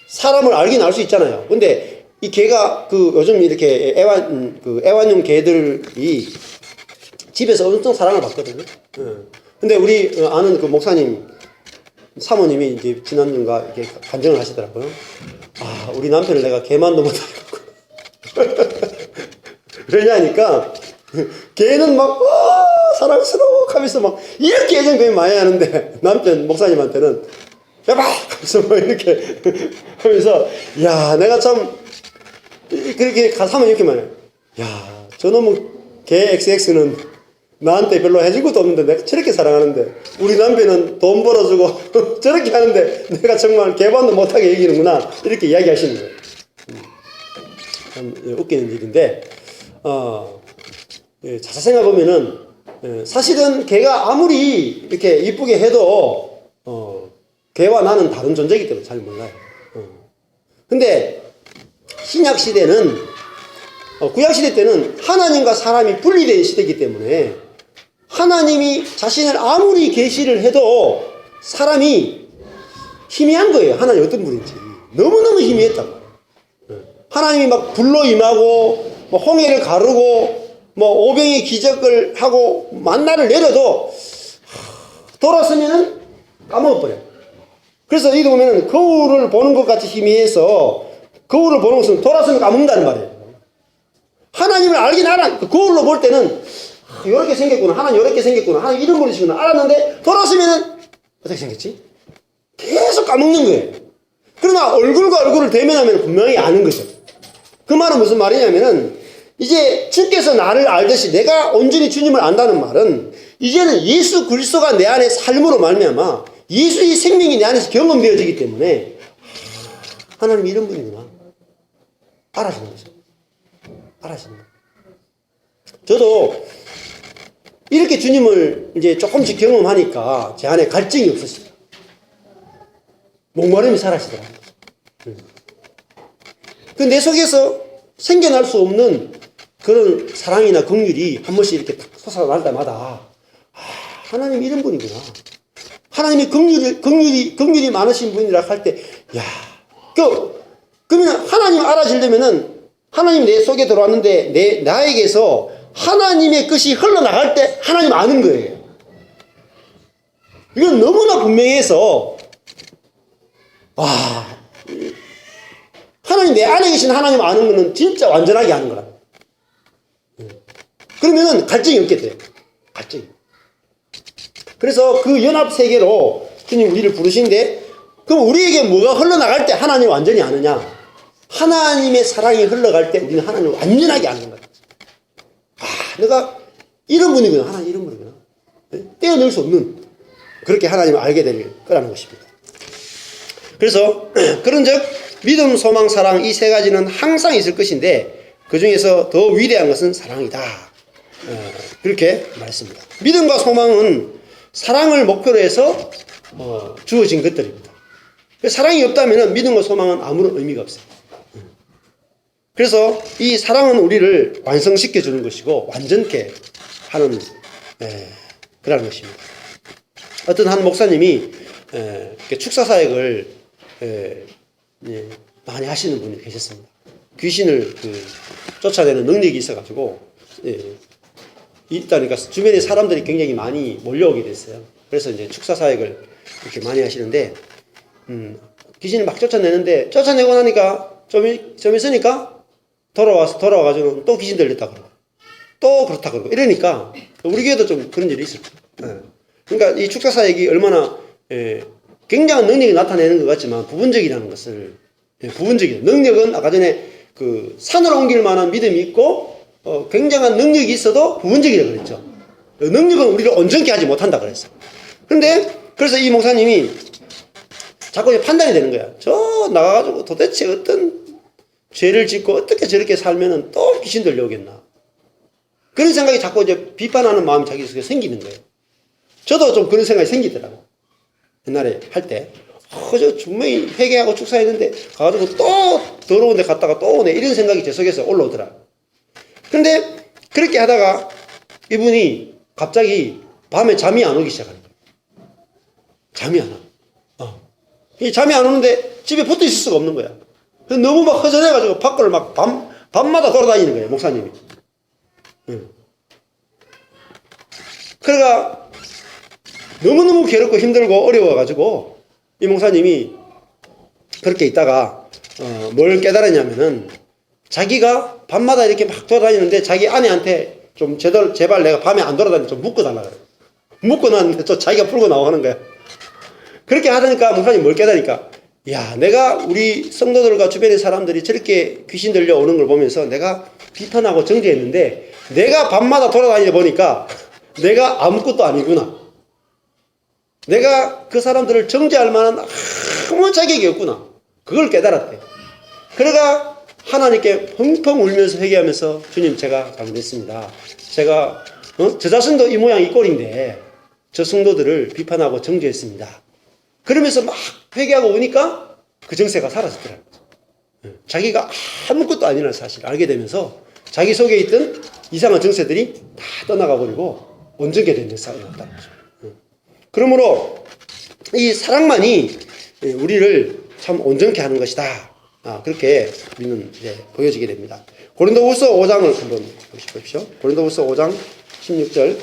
사람을 알긴 알 수 있잖아요. 근데 이 개가 요즘 이렇게 애완용 개들이 집에서 엄청 사랑을 받거든요. 근데 우리 아는 그 목사님 사모님이 이제 지난주인가 이렇게 간증을 하시더라고요. 우리 남편을 내가 개만도 못하겠고. 왜냐니까 걔는 막 사랑스러워 하면서 막 이렇게 애정표현 많이 하는데 남편 목사님한테는 여봐 하면서 뭐 이렇게 하면서 야 내가 참 그렇게 가사면 이렇게 말해. 야 저놈의 개 XX는 나한테 별로 해준 것도 없는데 내가 저렇게 사랑하는데 우리 남편은 돈 벌어주고 저렇게 하는데 내가 정말 개반도 못하게 얘기하는구나 이렇게 이야기하시는 거예요. 참 웃기는 일인데 자세히 생각해보면은 사실은 개가 아무리 이렇게 이쁘게 해도 개와 나는 다른 존재이기 때문에 잘 몰라요. 근데 신약 시대는 구약 시대 때는 하나님과 사람이 분리된 시대이기 때문에 하나님이 자신을 아무리 계시를 해도 사람이 희미한 거예요. 하나님 어떤 분인지 너무너무 희미했단 말이에요. 하나님이 막 불로 임하고 뭐 홍해를 가르고 뭐 오병의 기적을 하고 만나를 내려도 돌았으면은 까먹어버려요. 그래서 여기 보면은 거울을 보는 것 같이 희미해서 거울을 보는 것은 돌았으면 까먹는다는 말이에요. 하나님을 알긴 알아. 거울로 볼 때는 이렇게 생겼구나. 하나님 이렇게 생겼구나. 하나님 이런 분이시구나. 알았는데 돌았으면은 어떻게 생겼지? 계속 까먹는 거예요. 그러나 얼굴과 얼굴을 대면하면 분명히 아는 거죠. 그 말은 무슨 말이냐면은 이제 주께서 나를 알듯이 내가 온전히 주님을 안다는 말은 이제는 예수 그리스도가 내 안에 삶으로 말미암아 예수의 생명이 내 안에서 경험되어지기 때문에 하나님 이런 분이구나. 알아지는 거죠. 알아지는 거예요. 저도 이렇게 주님을 이제 조금씩 경험하니까 제 안에 갈증이 없었어요. 목마름이 사라지더라고요. 그 내 속에서 생겨날 수 없는 그런 사랑이나 긍휼이 한 번씩 이렇게 탁 솟아날 때마다 하나님 이런 분이구나. 하나님이 긍휼이 많으신 분이라 할 때, 그러면 하나님 알아지려면은 하나님 내 속에 들어왔는데 나에게서 하나님의 것이 흘러나갈 때 하나님 아는 거예요. 이건 너무나 분명해서 하나님 내 안에 계신 하나님 아는 거는 진짜 완전하게 아는 거라. 그러면은 갈증이 없게 돼요. 갈증이. 그래서 그 연합 세계로 주님 우리를 부르신데 그럼 우리에게 뭐가 흘러나갈 때 하나님 완전히 아느냐? 하나님의 사랑이 흘러갈 때 우리는 하나님을 완전하게 아는 거야. 내가 이런 분이구나. 하나님 이런 분이구나. 떼어낼 수 없는 그렇게 하나님을 알게 될 거라는 것입니다. 그래서 그런즉 믿음, 소망, 사랑 이 세 가지는 항상 있을 것인데 그 중에서 더 위대한 것은 사랑이다. 그렇게 말했습니다. 믿음과 소망은 사랑을 목표로 해서 주어진 것들입니다. 사랑이 없다면 믿음과 소망은 아무런 의미가 없어요. 그래서 이 사랑은 우리를 완성시켜 주는 것이고 완전케 하는 그런 것입니다. 어떤 한 목사님이 축사 사역을 많이 하시는 분이 계셨습니다. 귀신을 쫓아내는 능력이 있어가지고 있다니까 주변에 사람들이 굉장히 많이 몰려오게 됐어요. 그래서 이제 축사 사역을 이렇게 많이 하시는데 귀신을 막 쫓아내는데 쫓아내고 나니까 좀 있으니까 돌아와가지고 또 귀신 들렸다 그러고 또 그렇다 그러고 이러니까 우리 교회도 좀 그런 일이 있었죠. 그러니까 이 축사 사역이 얼마나 굉장한 능력이 나타내는 것 같지만 부분적이라는 것을 부분적인 능력은 아까 전에 그 산을 옮길 만한 믿음이 있고 굉장한 능력이 있어도 부분적이라고 그랬죠. 능력은 우리를 온전케 하지 못한다 그랬어요. 그래서 이 목사님이 자꾸 판단이 되는 거야. 저 나가가지고 도대체 어떤 죄를 짓고 어떻게 저렇게 살면은 또 귀신 들려오겠나. 그런 생각이 자꾸 이제 비판하는 마음이 자기 속에 생기는 거예요. 저도 좀 그런 생각이 생기더라고. 옛날에 할 때. 저 분명히 회개하고 축사했는데 가가지고 또 더러운 데 갔다가 또 오네. 이런 생각이 제 속에서 올라오더라. 근데 그렇게 하다가 이분이 갑자기 밤에 잠이 안 오기 시작하는 거예요. 잠이 안 와. 이 잠이 안 오는데 집에 붙어 있을 수가 없는 거야. 그래서 너무 막 허전해가지고 밖을 막 밤마다 돌아다니는 거예요, 목사님이. 그러니까 너무너무 괴롭고 힘들고 어려워가지고 이 목사님이 그렇게 있다가 뭘 깨달았냐면은 자기가 밤마다 이렇게 막 돌아다니는데 자기 아내한테 좀 제발 내가 밤에 안 돌아다니면 좀 묶어달라 그래. 묶어놨는데 또 자기가 풀고 나오는 거야. 그렇게 하다니까 목사님 뭘 깨달으니까 야, 내가 우리 성도들과 주변의 사람들이 저렇게 귀신 들려오는 걸 보면서 내가 비판하고 정죄했는데 내가 밤마다 돌아다니다 보니까 내가 아무것도 아니구나. 내가 그 사람들을 정죄할 만한 아무 자격이 없구나. 그걸 깨달았대. 그러가 하나님께 펑펑 울면서 회개하면서 주님 제가 잘못했습니다. 제가 저 자신도 이 모양 이 꼴인데 저 성도들을 비판하고 정죄했습니다. 그러면서 막 회개하고 오니까 그 정세가 사라졌더라고요. 자기가 아무것도 아니라는 사실을 알게 되면서 자기 속에 있던 이상한 정세들이 다 떠나가 버리고 온전케 되는 역사가 왔다는 거죠. 그러므로 이 사랑만이 우리를 참 온전케 하는 것이다. 그렇게 우리는 이제 보여지게 됩니다. 고린도후서 5장을 한번 보십시오. 고린도후서 5장 16절.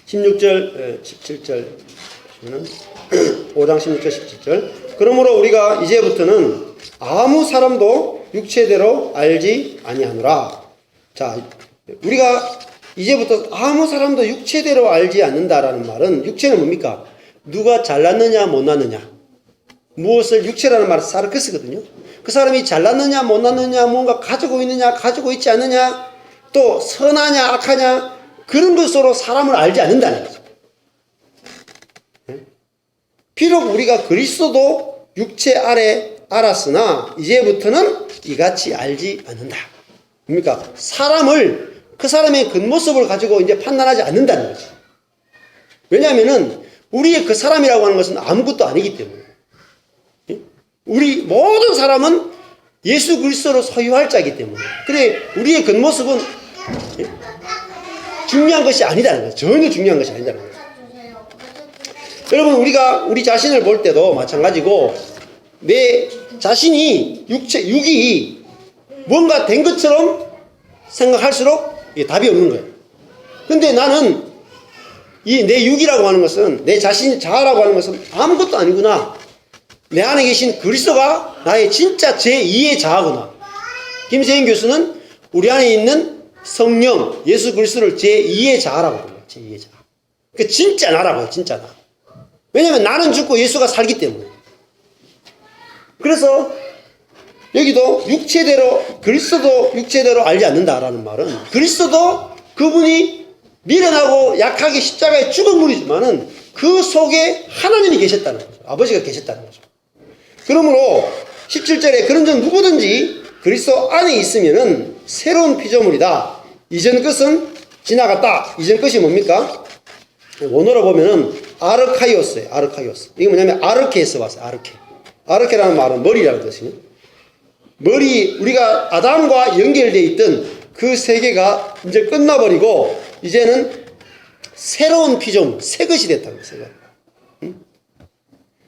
16절, 17절 보시면은 5장 16절, 17절. 그러므로 우리가 이제부터는 아무 사람도 육체대로 알지 아니하노라. 자, 우리가 이제부터 아무 사람도 육체대로 알지 않는다라는 말은 육체는 뭡니까? 누가 잘났느냐 못났느냐. 무엇을 육체라는 말은 사르크스거든요. 그 사람이 잘났느냐 못났느냐 뭔가 가지고 있느냐 가지고 있지 않느냐 또 선하냐 악하냐 그런 것으로 사람을 알지 않는다는 거죠. 비록 우리가 그리스도도 육체 아래 알았으나 이제부터는 이같이 알지 않는다. 뭡니까? 사람을 그 사람의 겉모습을 가지고 이제 판단하지 않는다는 거죠. 왜냐하면은 우리의 그 사람이라고 하는 것은 아무것도 아니기 때문에. 우리 모든 사람은 예수 그리스도로 소유할 자이기 때문에. 그래 우리의 겉모습은 중요한 것이 아니다는 거죠. 전혀 중요한 것이 아니다는 거죠. 여러분 우리가 우리 자신을 볼 때도 마찬가지고 내 자신이 육이 뭔가 된 것처럼 생각할수록 이게 답이 없는 거예요. 근데 나는 이 내 육이라고 하는 것은 내 자신 자아라고 하는 것은 아무것도 아니구나. 내 안에 계신 그리스도가 나의 진짜 제2의 자아구나. 김세인 교수는 우리 안에 있는 성령 예수 그리스도를 제2의 자아라고 합니다. 제2의 자아. 그 진짜 나라고요. 진짜 나. 왜냐하면 나는 죽고 예수가 살기 때문에. 그래서 여기도 육체대로 그리스도도 육체대로 알지 않는다라는 말은 그리스도도 그분이 미련하고 약하게 십자가에 죽은 분이지만은 그 속에 하나님이 계셨다는 거죠. 아버지가 계셨다는 거죠. 그러므로 17절에 그런즉 누구든지 그리스도 안에 있으면은 새로운 피조물이다. 이전 것은 지나갔다. 이전 것이 뭡니까? 원어로 보면은 아르카이오스예요. 아르카이오스. 이게 뭐냐면 아르케에서 왔어요. 아르케. 아르케라는 말은 머리라는 뜻이에요. 머리, 우리가 아담과 연결되어 있던 그 세계가 이제 끝나버리고 이제는 새로운 피조물, 새 것이 됐다는 거예요.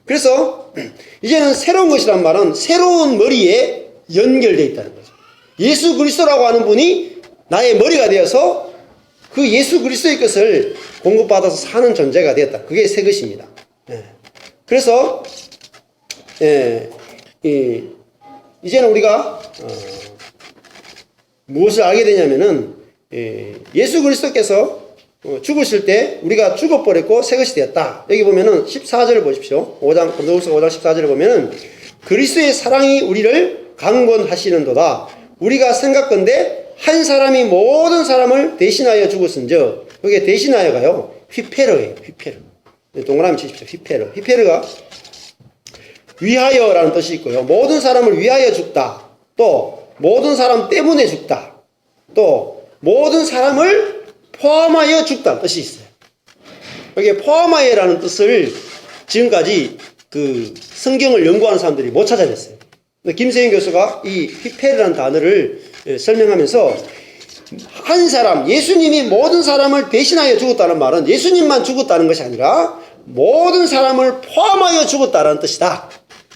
그래서 이제는 새로운 것이란 말은 새로운 머리에 연결되어 있다는 거죠. 예수 그리스도라고 하는 분이 나의 머리가 되어서 그 예수 그리스도의 것을 공급받아서 사는 존재가 되었다. 그게 새 것입니다. 그래서 이제는 우리가 무엇을 알게 되냐면은 예수 그리스도께서 죽으실 때 우리가 죽어버렸고 새 것이 되었다. 여기 보면은 14절을 보십시오. 고린도후서 5장 14절을 보면은 그리스도의 사랑이 우리를 강권하시는도다. 우리가 생각건대 한 사람이 모든 사람을 대신하여 죽었은즉 그게 대신하여가요 휘페르예요. 휘페르. 동그라미 치십시오. 휘페르. 휘페르가 위하여라는 뜻이 있고요. 모든 사람을 위하여 죽다. 또 모든 사람 때문에 죽다. 또 모든 사람을 포함하여 죽다는 뜻이 있어요. 여기에 포함하여라는 뜻을 지금까지 그 성경을 연구하는 사람들이 못 찾아냈어요. 김세영 교수가 이 휘페르라는 단어를 설명하면서 한 사람, 예수님이 모든 사람을 대신하여 죽었다는 말은 예수님만 죽었다는 것이 아니라 모든 사람을 포함하여 죽었다는 뜻이다.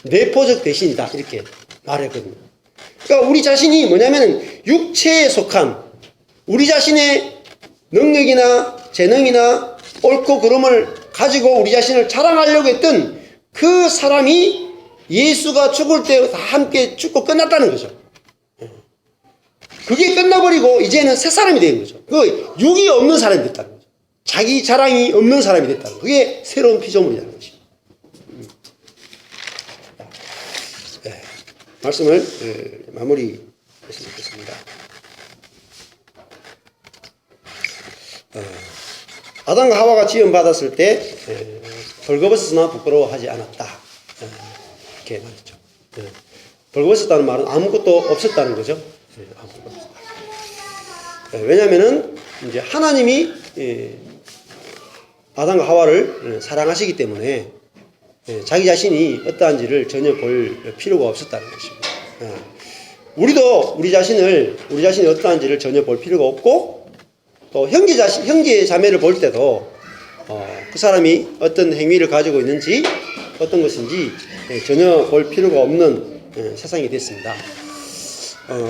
내포적 대신이다. 이렇게 말했거든요. 그러니까 우리 자신이 뭐냐면 육체에 속한 우리 자신의 능력이나 재능이나 옳고 그름을 가지고 우리 자신을 자랑하려고 했던 그 사람이 예수가 죽을 때 다 함께 죽고 끝났다는 거죠. 그게 끝나버리고 이제는 새 사람이 된 거죠. 그 육이 없는 사람이 됐다는 거죠. 자기 자랑이 없는 사람이 됐다는 거죠. 그게 새로운 피조물이라는 것이죠. 네, 말씀을 마무리했으면 좋겠습니다. 아담과 하와가 지음받았을 때 벌거벗었으나 부끄러워하지 않았다. 이렇게 말했죠. 벌거벗었다는 말은 아무것도 없었다는 거죠. 아무것도 없었다. 왜냐하면은 이제 하나님이 아담과 하와를 사랑하시기 때문에 자기 자신이 어떠한지를 전혀 볼 필요가 없었다는 것입니다. 우리도 우리 자신이 어떠한지를 전혀 볼 필요가 없고 또 형제 자매를 볼 때도 그 사람이 어떤 행위를 가지고 있는지 어떤 것인지 전혀 볼 필요가 없는 세상이 됐습니다.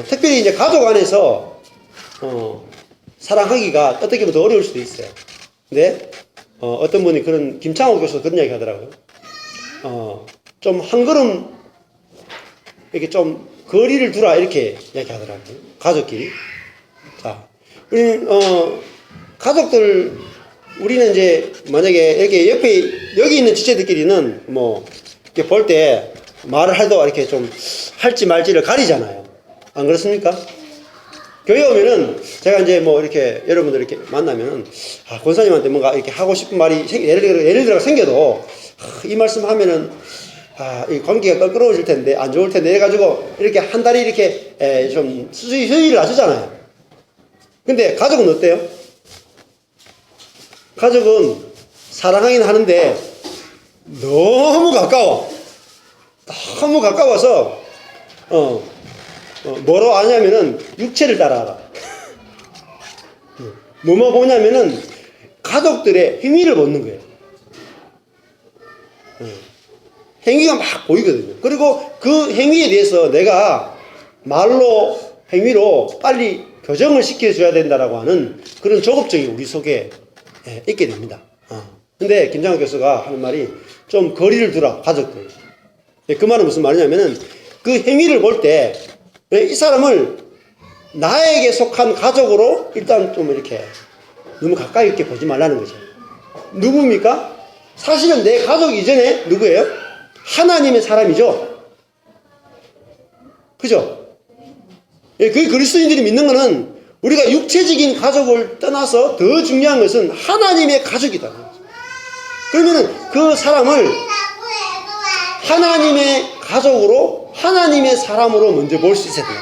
특별히 이제 가족 안에서 사랑하기가 어떻게 보면 더 어려울 수도 있어요. 근데 어떤 분이 김창호 교수 그런 이야기 하더라고요. 좀 한 걸음 이렇게 좀 거리를 두라 이렇게 이야기 하더라고요. 가족끼리. 자, 우리 가족들 우리는 이제 만약에 이렇게 옆에 여기 있는 지체들끼리는 뭐 이렇게 볼 때 말을 할도 이렇게 좀 할지 말지를 가리잖아요. 안 그렇습니까? 교회 오면은 제가 이제 뭐 이렇게 여러분들 이렇게 만나면은 권사님한테 뭔가 이렇게 하고 싶은 말이 예를 들어 생겨도 이 말씀 하면은 이 관계가 껄끄러워질 텐데 안 좋을 텐데 이래가지고 이렇게 한 달이 이렇게 좀 수위를 낮추잖아요. 근데 가족은 어때요? 가족은 사랑하긴 하는데 너무 가까워서 뭐로 아냐면은 육체를 따라하라. 뭐뭐 보냐면은 가족들의 행위를 보는 거예요. 행위가 막 보이거든요. 그리고 그 행위에 대해서 내가 말로 행위로 빨리 교정을 시켜줘야 된다라고 하는 그런 조급증이 우리 속에 있게 됩니다. 근데 김장호 교수가 하는 말이 좀 거리를 두라, 가족들. 그 말은 무슨 말이냐면은 그 행위를 볼 때 이 사람을 나에게 속한 가족으로 일단 좀 이렇게 너무 가까이 이렇게 보지 말라는 거죠. 누굽니까? 사실은 내 가족 이전에 누구예요? 하나님의 사람이죠. 그죠? 그 그리스도인들이 믿는 것은 우리가 육체적인 가족을 떠나서 더 중요한 것은 하나님의 가족이다. 그러면은 그 사람을 하나님의 가족으로 하나님의 사람으로 먼저 볼 수 있어야 돼요.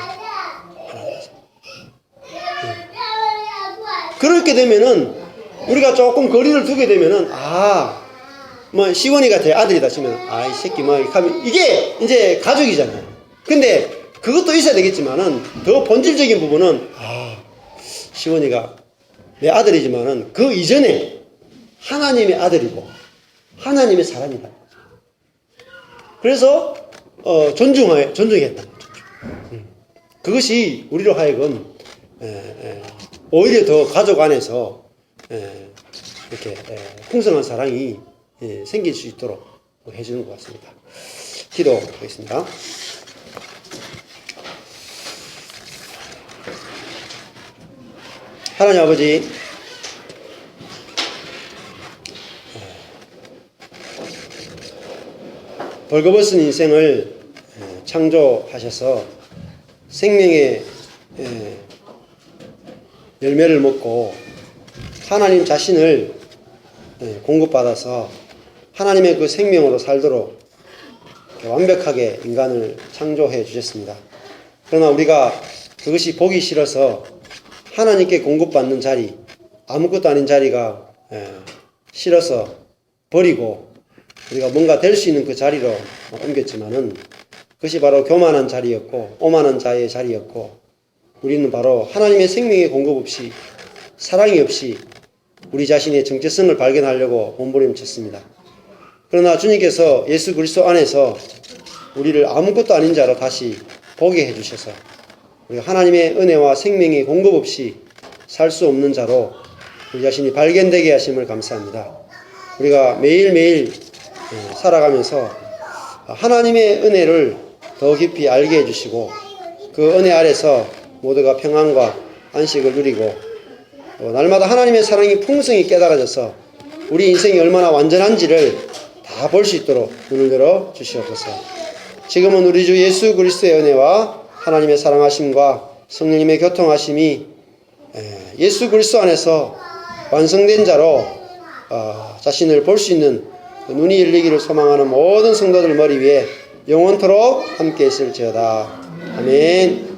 그렇게 되면은 우리가 조금 거리를 두게 되면은 뭐 시원이가 제 아들이다 치면 이 새끼 뭐 하면 이게 이제 가족이잖아요. 근데 그것도 있어야 되겠지만은 더 본질적인 부분은 시원이가 내 아들이지만은 그 이전에 하나님의 아들이고 하나님의 사람이다. 그래서 존중했다. 그것이 우리로 하여금 오히려 더 가족 안에서 이렇게 풍성한 사랑이 생길 수 있도록 해주는 것 같습니다. 기도하겠습니다. 하나님 아버지, 벌거벗은 인생을 창조하셔서 생명의 열매를 먹고 하나님 자신을 공급받아서 하나님의 그 생명으로 살도록 완벽하게 인간을 창조해 주셨습니다. 그러나 우리가 그것이 보기 싫어서 하나님께 공급받는 자리, 아무것도 아닌 자리가 싫어서 버리고 우리가 뭔가 될 수 있는 그 자리로 옮겼지만은 그것이 바로 교만한 자리였고 오만한 자의 자리였고 우리는 바로 하나님의 생명의 공급 없이 사랑이 없이 우리 자신의 정체성을 발견하려고 몸부림쳤습니다. 그러나 주님께서 예수 그리스도 안에서 우리를 아무것도 아닌 자로 다시 보게 해주셔서 우리가 하나님의 은혜와 생명의 공급 없이 살 수 없는 자로 우리 자신이 발견되게 하심을 감사합니다. 우리가 매일매일 살아가면서 하나님의 은혜를 더 깊이 알게 해주시고 그 은혜 아래서 모두가 평안과 안식을 누리고 날마다 하나님의 사랑이 풍성히 깨달아져서 우리 인생이 얼마나 완전한지를 다 볼 수 있도록 눈을 열어 주시옵소서. 지금은 우리 주 예수 그리스도의 은혜와 하나님의 사랑하심과 성령님의 교통하심이 예수 그리스도 안에서 완성된 자로 자신을 볼 수 있는 눈이 열리기를 소망하는 모든 성도들 머리 위에 영원토록 함께 있을지어다. 아멘.